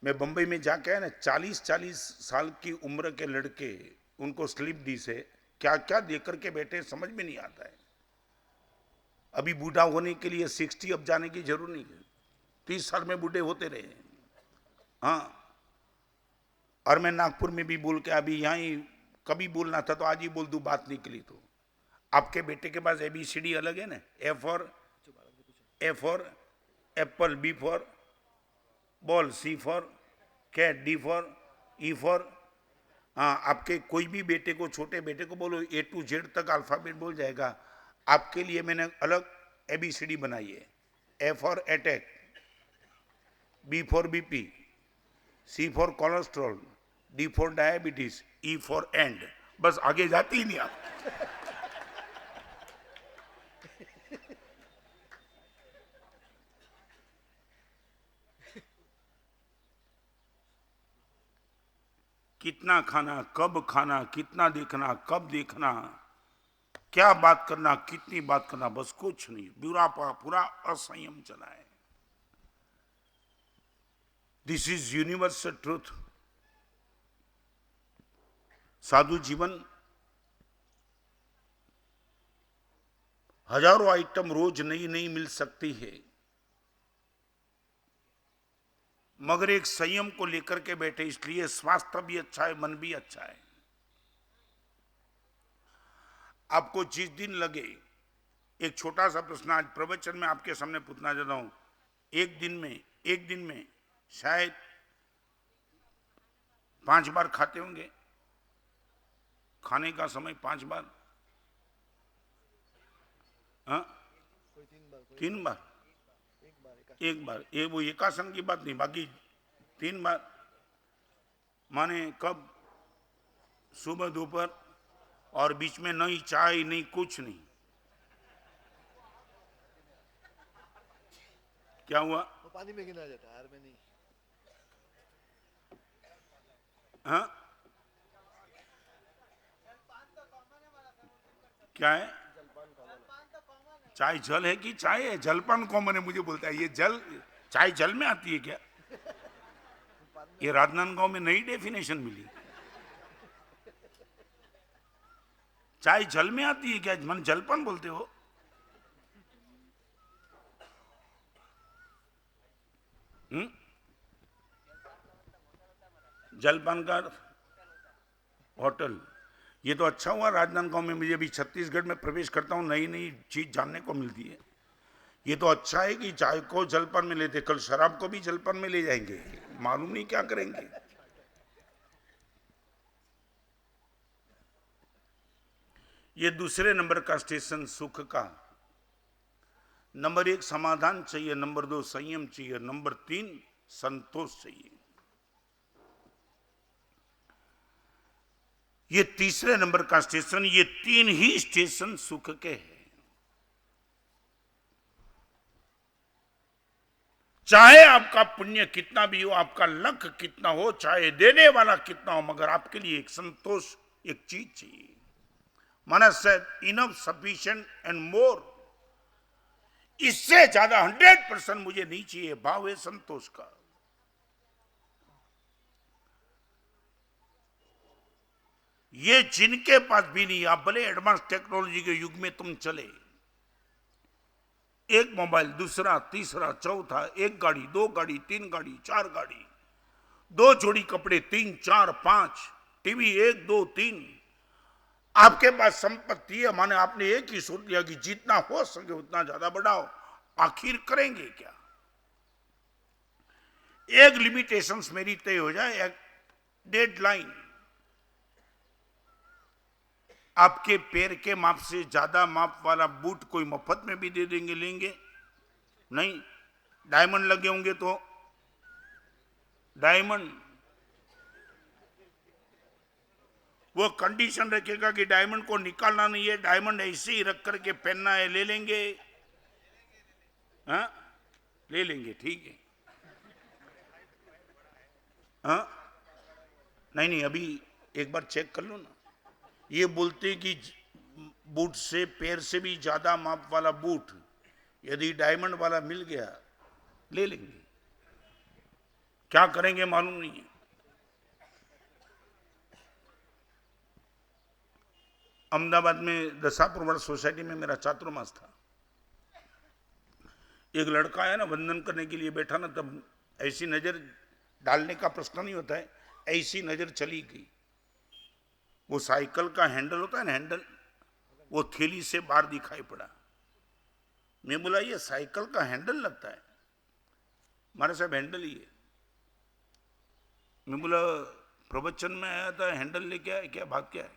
मैं बंबई में जाके आया ना, 40-40 साल की उम्र के लड़के, उनको स्लिप दी से क्या क्या देकर के बैठे, समझ में नहीं आता है। अभी बूढ़ा होने के लिए 60 अब जाने की जरूरत नहीं है, 30 साल में बूढ़े होते रहे। हाँ, और मैं नागपुर में भी बोल के अभी यहाँ ही कभी बोलना था तो आज ही बोल दूं, बात निकली तो। आपके बेटे के पास ABCD अलग है ना? A for apple, B for ball, C for cat, D for E for. हाँ, आपके कोई भी बेटे को, छोटे बेटे को बोलो A to Z तक अल्फाबेट बोल जाएगा। आपके लिए मैंने अलग ABCD बनाई है। A for attack, B for BP, C for cholesterol, D for diabetes, E for and. बस आगे जाती ही नहीं आप। कितना खाना, कब खाना, कितना देखना, कब देखना, क्या बात करना, कितनी बात करना, बस कुछ नहीं। पूरा असंयम चला है। This is universal truth. साधु जीवन हजारों आइटम रोज नई नई मिल सकती है, मगर एक संयम को लेकर के बैठे, इसलिए स्वास्थ्य भी अच्छा है, मन भी अच्छा है। आपको जिस दिन लगे, एक छोटा सा प्रश्न आज प्रवचन में आपके सामने पूछना चाहता हूं। एक दिन में शायद 5 बार खाते होंगे। खाने का समय 5 बार, हाँ? 3 बार, एक बार, ये वो एकासन की बात नहीं, बाकी 3 बार। माने कब? सुबह, दोपहर, और बीच में नहीं चाय, नहीं कुछ नहीं। क्या हुआ? वो पानी में गिना जाता है, हार में नहीं। हाँ, क्या है? चाय जल है कि चाय है? जलपान कॉमन है, मुझे बोलता है ये जल, चाय जल में आती है क्या? ये राजनांदगांव में नई डेफिनेशन मिली। चाय जल में आती है क्या? मन जलपान बोलते हो? जलपान का होटल। ये तो अच्छा हुआ राजनांदगांव में, मुझे भी छत्तीसगढ़ में प्रवेश करता हूँ, नई नई चीज जानने को मिलती है। ये तो अच्छा है कि चाय को जलपान में लेते, कल शराब को भी जलपान में ले जाएंगे, मालूम नहीं क्या करेंगे। ये दूसरे नंबर का स्टेशन सुख का। नंबर 1 समाधान चाहिए, नंबर 2 संयम चाहिए, नंबर 3 संतोष चाहिए। ये तीसरे नंबर का स्टेशन, ये 3 ही स्टेशन सुख के हैं। चाहे आपका पुण्य कितना भी हो, आपका लक कितना हो, चाहे देने वाला कितना हो, मगर आपके लिए एक संतोष, एक चीज चाहिए। मनस इनफ, सफिशिएंट एंड मोर। इससे ज्यादा 100% मुझे नहीं चाहिए। भाव है संतोष का। ये जिनके पास भी नहीं, आप भले एडवांस टेक्नोलॉजी के युग में तुम चले, एक मोबाइल, दूसरा, तीसरा, चौथा, एक गाड़ी, 2 गाड़ी, 3 गाड़ी, 4 गाड़ी, 2 जोड़ी कपड़े, 3, 4, 5 टीवी, 1, 2, 3। आपके पास संपत्ति है, माने आपने एक ही सोच लिया कि जितना हो सके उतना ज्यादा बढ़ाओ। आखिर करेंगे क्या? एक लिमिटेशंस मेरी तय हो जाए, एक डेडलाइन। आपके पैर के माप से ज्यादा माप वाला बूट कोई मफत में भी दे देंगे, लेंगे नहीं? डायमंड लगे होंगे तो डायमंड, वो कंडीशन रखेगा कि डायमंड को निकालना नहीं है, डायमंड ऐसे ही रख करके पहनना है, ले लेंगे? हाँ, ले लेंगे, ठीक है। हाँ, नहीं, अभी एक बार चेक कर लो ना। ये बोलते कि बूट से, पैर से भी ज्यादा माप वाला बूट यदि डायमंड वाला मिल गया, ले लेंगे। क्या करेंगे मालूम नहीं है। अहमदाबाद में दशापुरवाड़ सोसाइटी में मेरा चातुर्मास था। एक लड़का आया ना, वंदन करने के लिए बैठा ना, तब ऐसी नजर डालने का प्रश्न नहीं होता है, ऐसी नजर चली गई। वो साइकिल का हैंडल होता है ना, हैंडल, वो थैली से बाहर दिखाई पड़ा। मैं बोला ये साइकिल का हैंडल लगता है? हमारे साहब हैंडल ही है। मैं बोला प्रवचन में आया था, हैंडल लेके आया क्या, बात क्या है?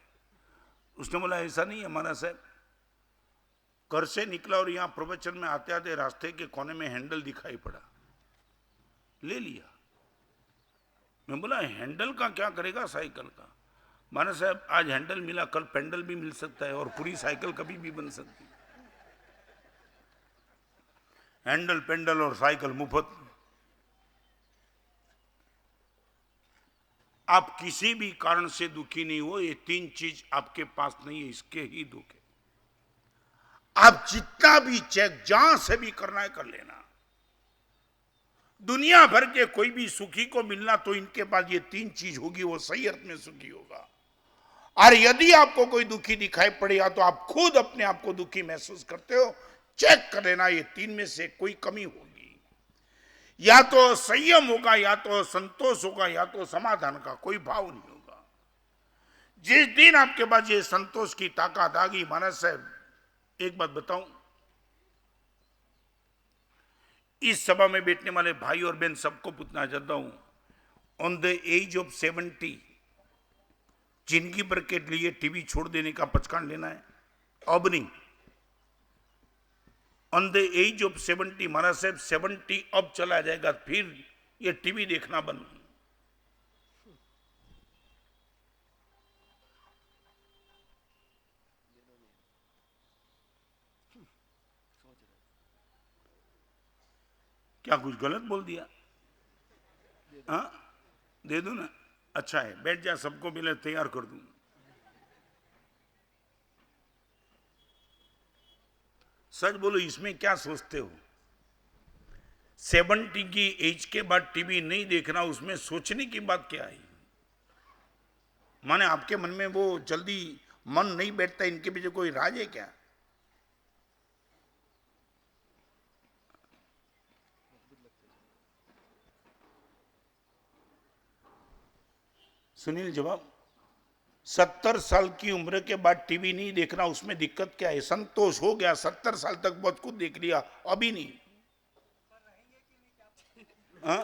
उसने बोला ऐसा नहीं है हमारा साहब, घर से निकला और यहाँ प्रवचन में आते आते रास्ते के कोने में हैंडल दिखाई पड़ा, ले लिया। मैं बोला हैंडल का क्या करेगा साइकिल का? माना साहब आज हैंडल मिला, कल पेंडल भी मिल सकता है और पूरी साइकिल कभी भी बन सकती है। हैंडल, पेंडल और साइकिल मुफ्त। आप किसी भी कारण से दुखी नहीं हो, ये तीन चीज आपके पास नहीं है, इसके ही दुख है। आप जितना भी चेक जहां से भी करना है कर लेना। दुनिया भर के कोई भी सुखी को मिलना तो इनके पास ये तीन चीज होगी, वो सही अर्थ में सुखी होगा। और यदि आपको कोई दुखी दिखाई पड़ेगा तो आप खुद अपने आप को दुखी महसूस करते हो, चेक कर लेना ये तीन में से कोई कमी होगी। या तो संयम होगा, या तो संतोष होगा, या तो समाधान का कोई भाव नहीं होगा। जिस दिन आपके पास ये संतोष की ताकत आ गई, मानस साहब एक बात बताऊं, इस सभा में बैठने वाले भाई और बहन सबको पूछना चाहता हूं, ऑन द एज ऑफ 70 जिंदगी भर के लिए टीवी छोड़ देने का पचकान लेना है? अब नहीं। ऑन द एज ऑफ 70, महाराज साहब 70 अब चला जाएगा, फिर ये टीवी देखना बंद। क्या कुछ गलत बोल दिया? हाँ दे दो ना, अच्छा है, बैठ जा, सबको मिले तैयार कर दूं। सच बोलो, इसमें क्या सोचते हो? 70 की एज के बाद टीवी नहीं देखना, उसमें सोचने की बात क्या है? माने आपके मन में वो जल्दी मन नहीं बैठता, इनके पीछे कोई राज है क्या? सुनील जवाब, 70 साल की उम्र के बाद टीवी नहीं देखना, उसमें दिक्कत क्या है? संतोष हो गया, 70 साल तक बहुत कुछ देख लिया, अभी नहीं। हाँ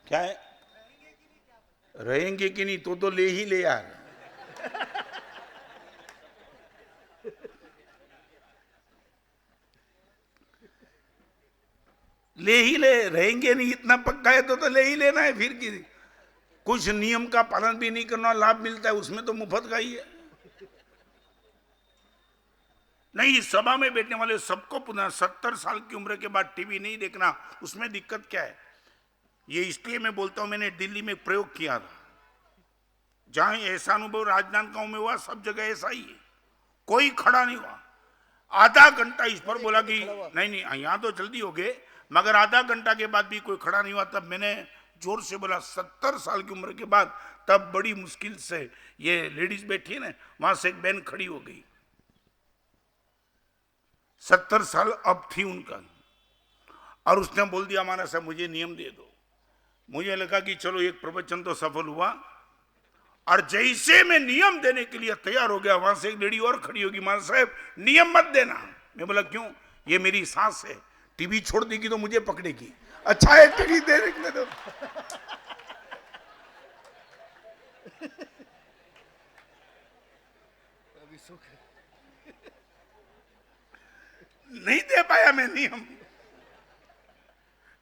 क्या है, रहेंगे कि नहीं? तो ले ही ले यार। ले ही ले, रहेंगे नहीं इतना पक्का है तो ले ही लेना है। फिर की कुछ नियम का पालन भी नहीं करना, लाभ मिलता है उसमें तो मुफ्त का ही है। नहीं, सभा में बैठने वाले सबको पुनः 70 साल की उम्र के बाद टीवी नहीं देखना, उसमें दिक्कत क्या है? ये इसलिए मैं बोलता हूं, मैंने दिल्ली में प्रयोग किया था, जहां ऐसा अनुभव राजनांदगांव में हुआ, सब जगह ऐसा ही है, कोई खड़ा नहीं हुआ। आधा घंटा इस पर बोला कि नहीं नहीं यहां तो जल्दी हो गए, मगर आधा घंटा के बाद भी कोई खड़ा नहीं हुआ। तब मैंने जोर से बोला 70 साल की उम्र के बाद, तब बड़ी मुश्किल से ये लेडीज बैठी है ना, वहां से एक बहन खड़ी हो गई। 70 साल अब थी उनका, और उसने बोल दिया हमारा साहब मुझे नियम दे दो। मुझे लगा कि चलो एक प्रवचन तो सफल हुआ, और जैसे मैं नियम देने के लिए तैयार हो गया, वहां से एक लेडी और खड़ी होगी, महाराज साहब नियम मत देना। मैं बोला क्यों? ये मेरी सास है, टीवी छोड़ देगी तो मुझे पकड़ेगी। अच्छा है, टीवी देखने दो। अभी सुख है। नहीं दे पाया मैं नियम,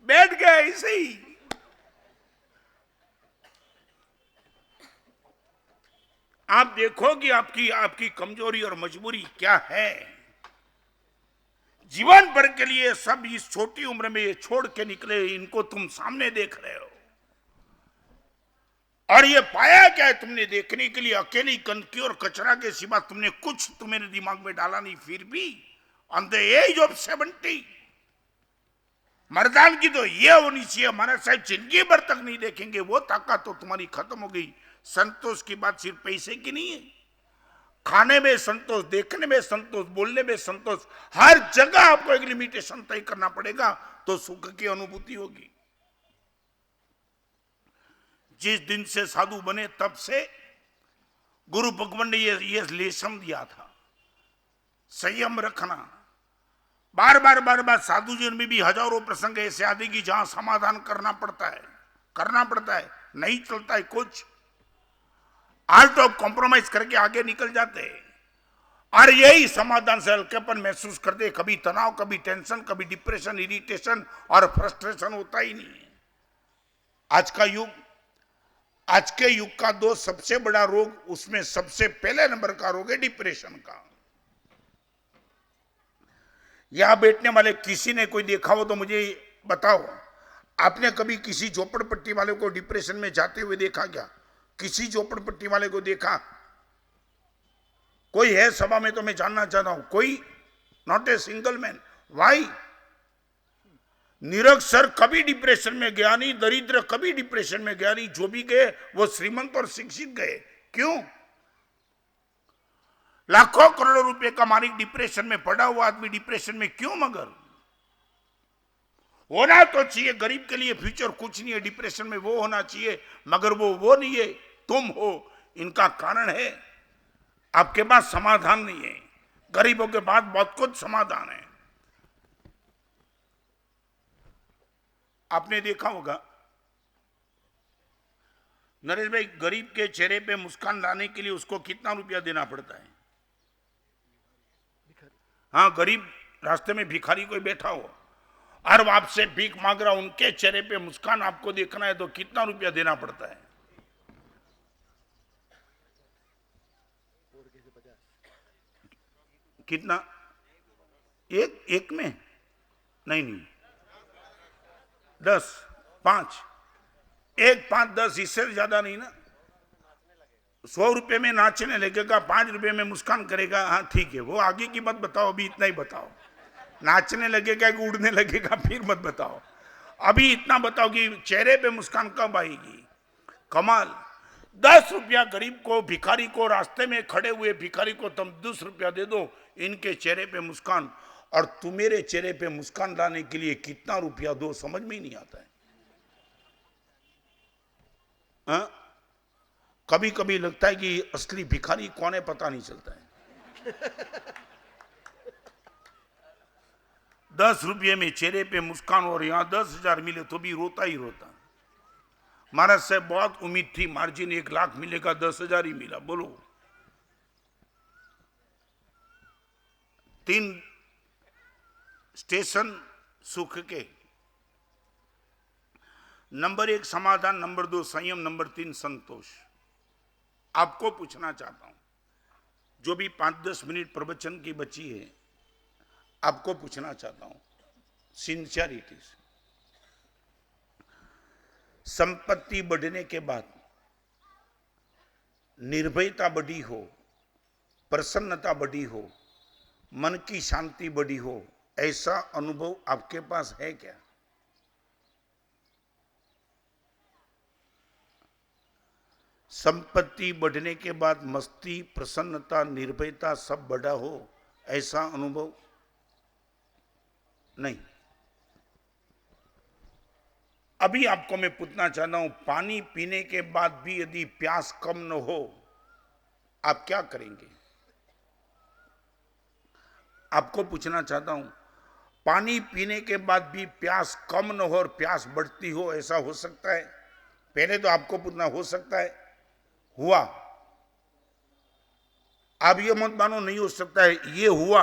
बैठ गया ऐसे ही। आप देखो कि आपकी कमजोरी और मजबूरी क्या है। जीवन भर के लिए सब इस छोटी उम्र में ये छोड़ के निकले, इनको तुम सामने देख रहे हो, और ये पाया क्या है तुमने देखने के लिए? अकेली गंदगी और कचरा के सिवा तुमने कुछ तुम्हारे दिमाग में डाला नहीं। फिर भी ऑन द एज ऑफ 70 मर्दान की तो ये होनी चाहिए, हमारा साहब जिंदगी भर तक नहीं देखेंगे, वो ताकत तो तुम्हारी खत्म हो गई। संतोष की बात सिर्फ पैसे की नहीं है, खाने में संतोष, देखने में संतोष, बोलने में संतोष, हर जगह आपको एक लिमिटेशन तय करना पड़ेगा तो सुख की अनुभूति होगी। जिस दिन से साधु बने तब से गुरु भगवान ने ये लेसन दिया था, संयम रखना। बार बार साधु जीवन में भी हजारों प्रसंग ऐसे आते कि जहां समाधान करना पड़ता है, नहीं चलता है कुछ, आर्ट ऑफ कॉम्प्रोमाइज करके आगे निकल जाते हैं। और यही समाधान से हल्केपन महसूस करते, कभी तनाव, कभी टेंशन, कभी डिप्रेशन, इरिटेशन और फ्रस्ट्रेशन होता ही नहीं है। आज के युग का दो सबसे बड़ा रोग, उसमें सबसे पहले नंबर का रोग है डिप्रेशन का। यहां बैठने वाले किसी ने कोई देखा हो तो मुझे बताओ, आपने कभी किसी झोपड़पट्टी वाले को डिप्रेशन में जाते हुए देखा क्या? किसी झोपड़पट्टी वाले को देखा? कोई है सभा में तो मैं जानना चाहता हूं, कोई? Not a single man. Why? निरक्षर कभी डिप्रेशन में गया नहीं, दरिद्र कभी डिप्रेशन में गया नहीं, जो भी गए वो श्रीमंत और शिक्षित गए। क्यों? लाखों करोड़ों रुपए का मालिक डिप्रेशन में पड़ा हुआ आदमी डिप्रेशन में क्यों? मगर होना तो चाहिए, गरीब के लिए फ्यूचर कुछ नहीं है, डिप्रेशन में वो होना चाहिए, मगर वो नहीं है, तुम हो। इनका कारण है आपके पास समाधान नहीं है। गरीबों के पास बहुत कुछ समाधान है। आपने देखा होगा नरेश भाई, गरीब के चेहरे पे मुस्कान लाने के लिए उसको कितना रुपया देना पड़ता है? हाँ, गरीब रास्ते में भिखारी कोई बैठा हो और आपसे भीख मांग रहा, उनके चेहरे पे मुस्कान आपको देखना है तो कितना रुपया देना पड़ता है? कितना? एक में नहीं, 10, 5, 1, 5, 10, इससे ज्यादा नहीं ना। 100 रुपए में नाचने लगेगा, 5 रुपए में मुस्कान करेगा, हाँ ठीक है। वो आगे की मत बताओ, अभी इतना ही बताओ। नाचने लगेगा कि उड़ने लगेगा फिर मत बताओ, अभी इतना बताओ कि चेहरे पे मुस्कान कब आएगी। कमाल। 10 रुपया गरीब को, भिखारी को, रास्ते में खड़े हुए भिखारी को तुम 10 रुपया दे दो, इनके चेहरे पे मुस्कान, और तुम्हारे चेहरे पे मुस्कान लाने के लिए कितना रुपया दो, समझ में ही नहीं आता है। हाँ? कभी कभी लगता है कि असली भिखारी कौन है पता नहीं चलता है। 10 रुपये में चेहरे पे मुस्कान और यहां 10,000 मिले तो भी रोता ही रोता। महाराज साहब बहुत उम्मीद थी, मार्जिन 1 लाख मिलेगा, 10,000 ही मिला। बोलो, 3 स्टेशन सुख के। नंबर 1 समाधान, नंबर 2 संयम, नंबर 3 संतोष। आपको पूछना चाहता हूं, जो भी 5-10 मिनट प्रवचन की बची है, आपको पूछना चाहता हूं सिंसियरिटी से, संपत्ति बढ़ने के बाद निर्भयता बढ़ी हो, प्रसन्नता बढ़ी हो, मन की शांति बढ़ी हो, ऐसा अनुभव आपके पास है क्या? संपत्ति बढ़ने के बाद मस्ती, प्रसन्नता, निर्भयता सब बढ़ा हो, ऐसा अनुभव नहीं। अभी आपको मैं पूछना चाहता हूं, पानी पीने के बाद भी यदि प्यास कम न हो, आप क्या करेंगे? आपको पूछना चाहता हूं, पानी पीने के बाद भी प्यास कम न हो और प्यास बढ़ती हो, ऐसा हो सकता है? पहले तो आपको पूछना, हो सकता है? हुआ? आप ये मत मानो नहीं हो सकता है, ये हुआ।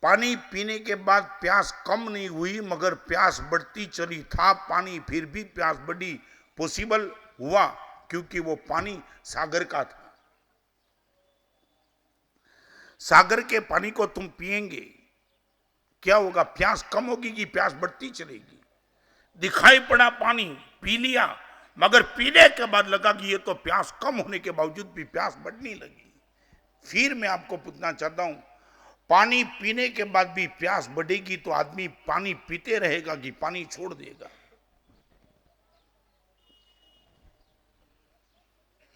पानी पीने के बाद प्यास कम नहीं हुई, मगर प्यास बढ़ती चली। था पानी, फिर भी प्यास बढ़ी। पॉसिबल हुआ क्योंकि वो पानी सागर का था। सागर के पानी को तुम पिएंगे, क्या होगा? प्यास कम होगी कि प्यास बढ़ती चलेगी? दिखाई पड़ा पानी, पी लिया, मगर पीने के बाद लगा कि ये तो प्यास कम होने के बावजूद भी प्यास बढ़ने लगी। फिर मैं आपको पूछना चाहता हूं, पानी पीने के बाद भी प्यास बढ़ेगी तो आदमी पानी पीते रहेगा कि पानी छोड़ देगा?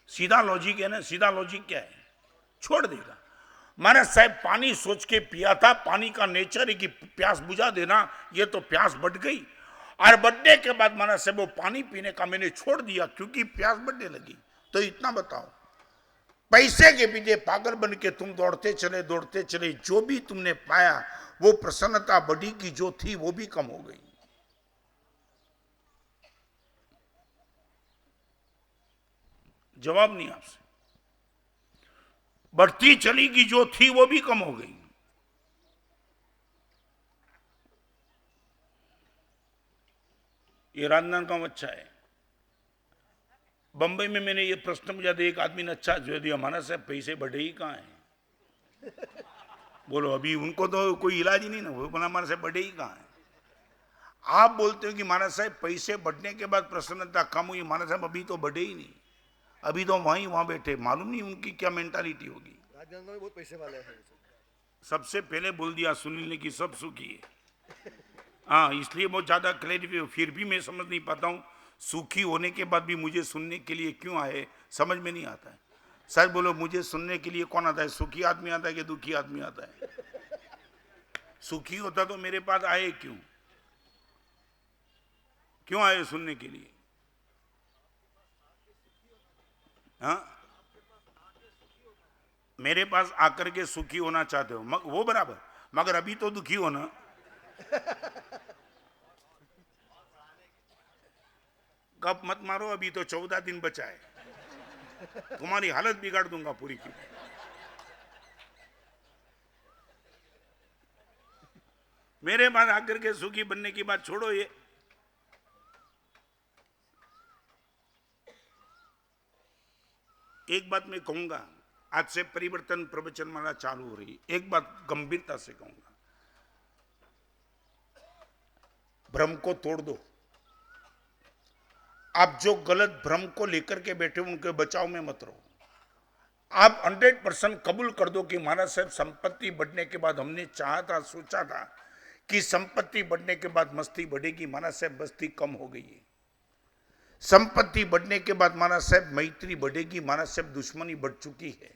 सीधा लॉजिक है ना। सीधा लॉजिक क्या है? छोड़ देगा। महाराज साहब पानी सोच के पिया था, पानी का नेचर है कि प्यास बुझा देना, ये तो प्यास बढ़ गई, और बढ़ने के बाद महाराज साहब वो पानी पीने का मैंने छोड़ दिया क्योंकि प्यास बढ़ने लगी। तो इतना बताओ, पैसे के पीछे पागल बन के तुम दौड़ते चले, जो भी तुमने पाया वो प्रसन्नता बढ़ी की जो थी वो भी कम हो गई। जवाब नहीं आपसे। बढ़ती चली की जो थी वो भी कम हो गई। ये राजनांदगांव अच्छा है। बंबई में मैंने ये प्रश्न पूछा था, एक आदमी ने अच्छा जो दिया, हमारा साहब पैसे बढ़े ही कहाँ हैं? बोलो अभी उनको तो कोई इलाज ही नहीं ना, वो बोला हमारा साहब बढ़े ही कहाँ हैं? आप बोलते हो कि महाराज साहब पैसे बढ़ने के बाद प्रसन्नता कम हुई, महाराज साहब अभी तो बढ़े ही नहीं, अभी तो वहां बैठे, मालूम नहीं उनकी क्या मेंटालिटी होगी। राजनांदगांव में बहुत पैसे वाले हैं। सबसे पहले बोल दिया सुनील ने कि सब सुखी है। हाँ, इसलिए बहुत ज्यादा क्लैरिफाई, फिर भी मैं समझ नहीं पाता हूँ सुखी होने के बाद भी मुझे सुनने के लिए क्यों आए, समझ में नहीं आता है। सर बोलो मुझे सुनने के लिए कौन आता है? सुखी आदमी आता है कि दुखी आदमी आता है? सुखी होता तो मेरे पास आए क्यों? क्यों आए सुनने के लिए? हाँ, मेरे पास आकर के सुखी होना चाहते हो, वो बराबर, मगर अभी तो दुखी हो ना। कब मत मारो, अभी तो 14 दिन बचा है, तुम्हारी हालत बिगाड़ दूंगा पूरी की। मेरे पास आकर के सुखी बनने की बात छोड़ो। ये एक बात मैं कहूंगा, आज से परिवर्तन प्रवचन माला चालू हो रही, एक बात गंभीरता से कहूंगा, भ्रम को तोड़ दो। आप जो गलत भ्रम को लेकर के बैठे उनके बचाव में मत रहो। आप 100% कबूल कर दो कि महाराज साहब संपत्ति बढ़ने के बाद हमने चाहा था, सोचा था कि संपत्ति बढ़ने के बाद मस्ती बढ़ेगी, महाराज साहब मस्ती कम हो गई है। संपत्ति बढ़ने के बाद महाराज साहब मैत्री बढ़ेगी, महाराज साहब दुश्मनी बढ़ चुकी है।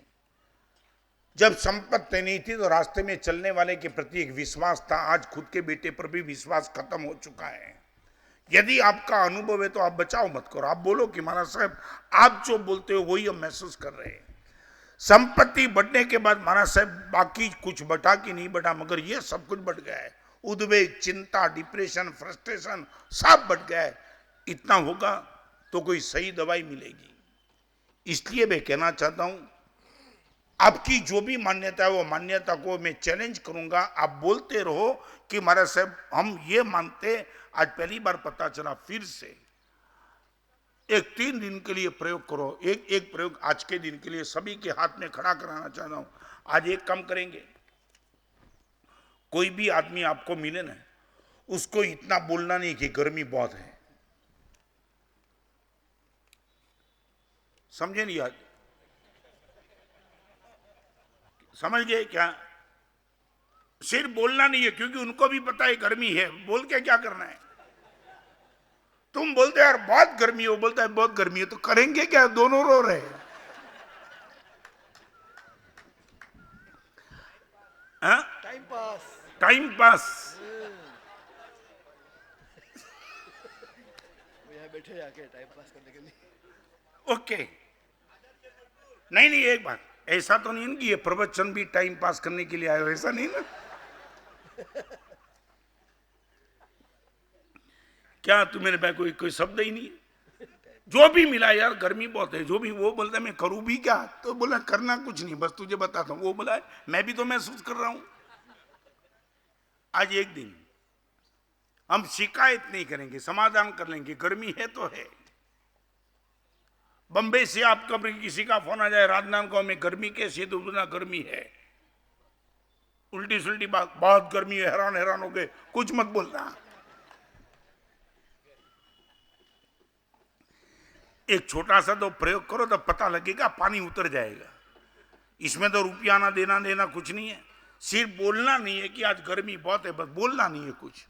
जब संपत्ति नहीं थी तो रास्ते में चलने वाले के प्रति एक विश्वास था, आज खुद के बेटे पर भी विश्वास खत्म हो चुका है। यदि आपका अनुभव है तो आप बचाओ मत करो, आप बोलो कि महाराज साहब आप जो बोलते हो वही हम महसूस कर रहे हैं। संपत्ति बढ़ने के बाद महाराज साहब बाकी कुछ बढ़ा कि नहीं बढ़ा, मगर ये सब कुछ बढ़ गया है। उद्वेग, चिंता, डिप्रेशन, फ्रस्ट्रेशन सब बढ़ गया है। इतना होगा तो कोई सही दवाई मिलेगी। इसलिए मैं कहना चाहता हूं, आपकी जो भी मान्यता है वो मान्यता को मैं चैलेंज करूंगा। आप बोलते रहो कि महाराज साहब हम ये मानते, आज पहली बार पता चला, फिर से एक 3 दिन के लिए प्रयोग करो। एक प्रयोग आज के दिन के लिए सभी के हाथ में खड़ा कराना चाहता हूं। आज एक काम करेंगे, कोई भी आदमी आपको मिले ना, उसको इतना बोलना नहीं कि गर्मी बहुत है, समझे नहीं? आज समझ गए क्या? सिर्फ बोलना नहीं है, क्योंकि उनको भी पता है गर्मी है, बोल के क्या करना है? तुम बोलते यार बहुत गर्मी हो, बोलता है बहुत गर्मी है, तो करेंगे क्या? दोनों रो रहे हैं। Time pass. Time pass. वो यहाँ बैठे जाके टाइम पास करने के लिए। ओके, नहीं नहीं, एक बात, ऐसा तो नहीं कि ये प्रवचन भी टाइम पास करने के लिए आए हो, ऐसा नहीं ना? क्या तुम्हें भाई कोई शब्द ही नहीं? जो भी मिला यार गर्मी बहुत है, जो भी, वो बोलता है मैं करूं भी क्या, तो बोला करना कुछ नहीं, बस तुझे बताता हूं। वो बोला मैं भी तो महसूस कर रहा हूं। आज एक दिन हम शिकायत नहीं करेंगे, समाधान कर लेंगे। गर्मी है तो है। बंबई से आप कभी किसी का फोन आ जाए राजनांदगांव में गर्मी कैसी है, तो बोलना गर्मी है, उल्टी सुल्टी बात, बहुत गर्मी है, हैरान हैरान हो गए, कुछ मत बोलना। एक छोटा सा तो प्रयोग करो तो पता लगेगा, पानी उतर जाएगा। इसमें तो रुपया ना देना देना कुछ नहीं है, सिर्फ बोलना नहीं है कि आज गर्मी बहुत है, बस बोलना नहीं है कुछ।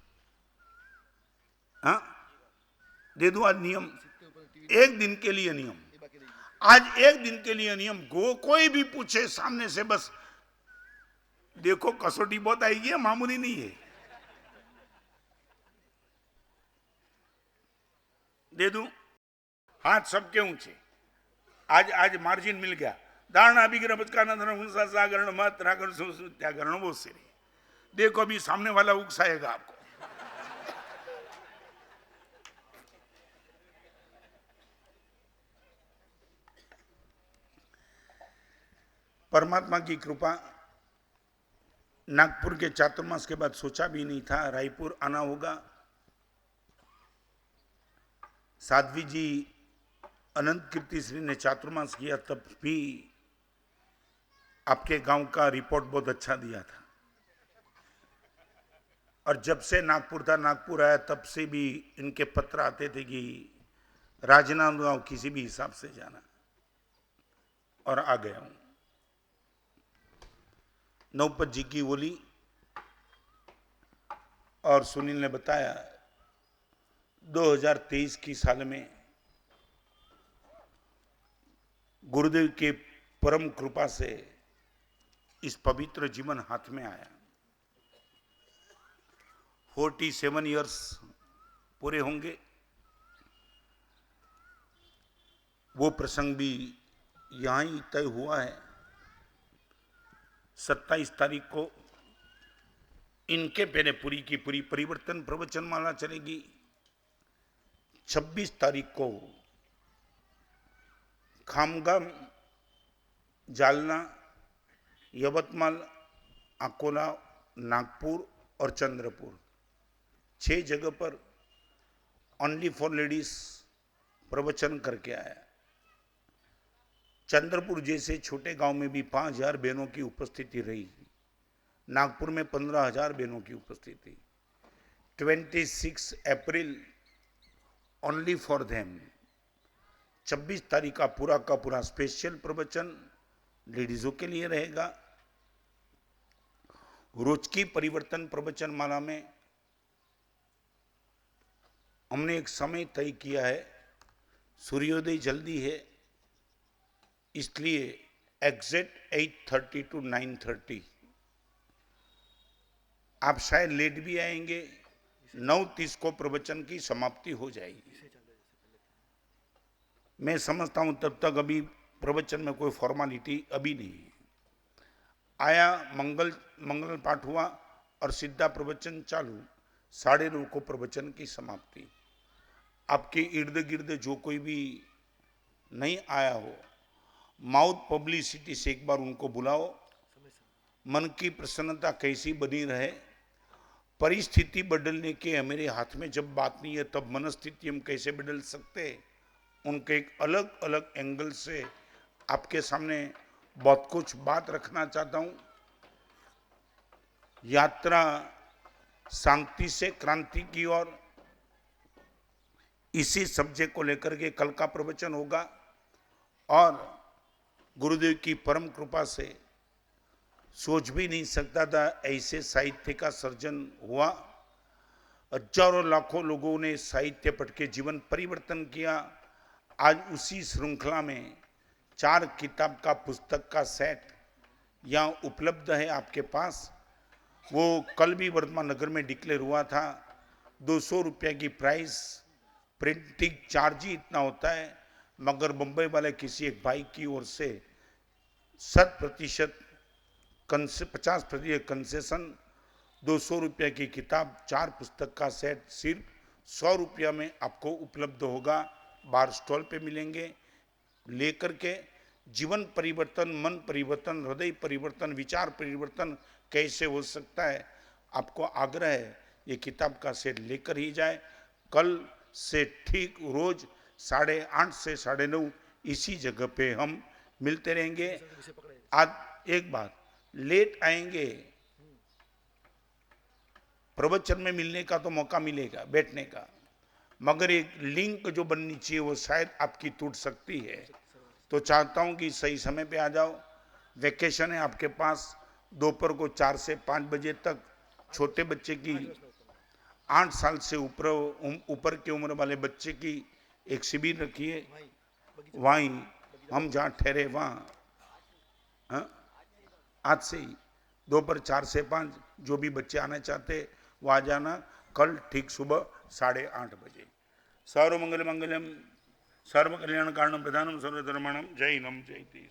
हाँ, दे दूं आज नियम, एक दिन के लिए नियम, आज एक दिन के लिए नियम, कोई भी पूछे सामने से, बस देखो कसौटी बहुत आएगी, मामूली नहीं है। दे दूं, हाथ सबके ऊंचे, आज मार्जिन मिल गया, धारणा विग्रह बचकाना धर्म सागरण मत रागण त्यागरण वो से देखो अभी सामने वाला उकसाएगा आपको। परमात्मा की कृपा, नागपुर के चातुर्मास के बाद सोचा भी नहीं था रायपुर आना होगा। साध्वी जी अनंत कीर्ति श्री ने चातुर्मास किया तब भी आपके गांव का रिपोर्ट बहुत अच्छा दिया था, और जब से नागपुर आया तब से भी इनके पत्र आते थे कि राजनांदगांव किसी भी हिसाब से जाना, और आ गया हूं। नौपत जी की बोली और सुनील ने बताया 2023 की साल में गुरुदेव के परम कृपा से इस पवित्र जीवन हाथ में आया। 47 इयर्स पूरे होंगे। वो प्रसंग भी यहां ही तय हुआ है। 27 तारीख को इनके पेनेपुरी की पूरी परिवर्तन प्रवचन माला चलेगी। 26 तारीख को खामगाम, जालना, यवतमाल, अकोला, नागपुर और चंद्रपुर 6 जगह पर ओनली फॉर लेडीज प्रवचन करके आया। चंद्रपुर जैसे छोटे गांव में भी 5000 बहनों की उपस्थिति रही। नागपुर में 15000 बहनों की उपस्थिति। 26 अप्रैल ओनली फॉर देम। 26 तारीख का पूरा स्पेशल प्रवचन लेडीजों के लिए रहेगा। रोज की परिवर्तन प्रवचन माला में हमने एक समय तय किया है। सूर्योदय जल्दी है, इसलिए एग्जैक्ट 8:30 to 9:30। आप शायद लेट भी आएंगे। 9:30 को प्रवचन की समाप्ति हो जाएगी। मैं समझता हूं तब तक अभी प्रवचन में कोई फॉर्मालिटी अभी नहीं है। आया, मंगल पाठ हुआ और सीधा प्रवचन चालू। 9:30 को प्रवचन की समाप्ति। आपके इर्द गिर्द जो कोई भी नहीं आया हो, माउथ पब्लिसिटी से एक बार उनको बुलाओ। मन की प्रसन्नता कैसी बनी रहे। परिस्थिति बदलने के मेरे हाथ में जब बात नहीं है, तब मनस्थिति हम कैसे बदल सकते हैं, उनके एक अलग अलग एंगल से आपके सामने बहुत कुछ बात रखना चाहता हूं। यात्रा शांति से क्रांति की ओर, इसी सब्जेक्ट को लेकर के कल का प्रवचन होगा। और गुरुदेव की परम कृपा से सोच भी नहीं सकता था ऐसे साहित्य का सर्जन हुआ। हजारों लाखों लोगों ने साहित्य पढ़ के जीवन परिवर्तन किया। आज उसी श्रृंखला में 4 किताब का पुस्तक का सेट यहाँ उपलब्ध है आपके पास। वो कल भी वर्धमान नगर में डिक्लेयर हुआ था। 200 रुपये की प्राइस, प्रिंटिंग चार्ज ही इतना होता है, मगर मुंबई वाले किसी एक भाई की ओर से 50% कंसेशन, 200 रुपये की किताब, 4 पुस्तक का सेट सिर्फ 100 रुपया में आपको उपलब्ध होगा। बाहर स्टॉल पे मिलेंगे। लेकर के जीवन परिवर्तन, मन परिवर्तन, हृदय परिवर्तन, विचार परिवर्तन कैसे हो सकता है, आपको आग्रह है ये किताब का सेट लेकर ही जाए। कल से ठीक रोज 8:30 से 9:30 इसी जगह पे हम मिलते रहेंगे। आज एक बात, लेट आएंगे, प्रवचन में मिलने का तो मौका मिलेगा, बैठने का, मगर एक लिंक जो बननी चाहिए वो शायद आपकी टूट सकती है। तो चाहता हूं कि सही समय पे आ जाओ। वैकेशन है आपके पास। दोपहर को 4 से 5 बजे तक छोटे बच्चे की, 8 साल से ऊपर की उम्र वाले बच्चे की एक शिविर रखी है। वहीं हम जहाँ ठहरे वहाँ, आज से ही दोपहर 4 से 5 जो भी बच्चे आना चाहते वो आ जाना। कल ठीक सुबह 8:30 बजे। सर्वमंगल मंगलम सर्व कल्याण कारणम प्रधानम सर्वधर्माणम। जय हिंद, जय हिंद।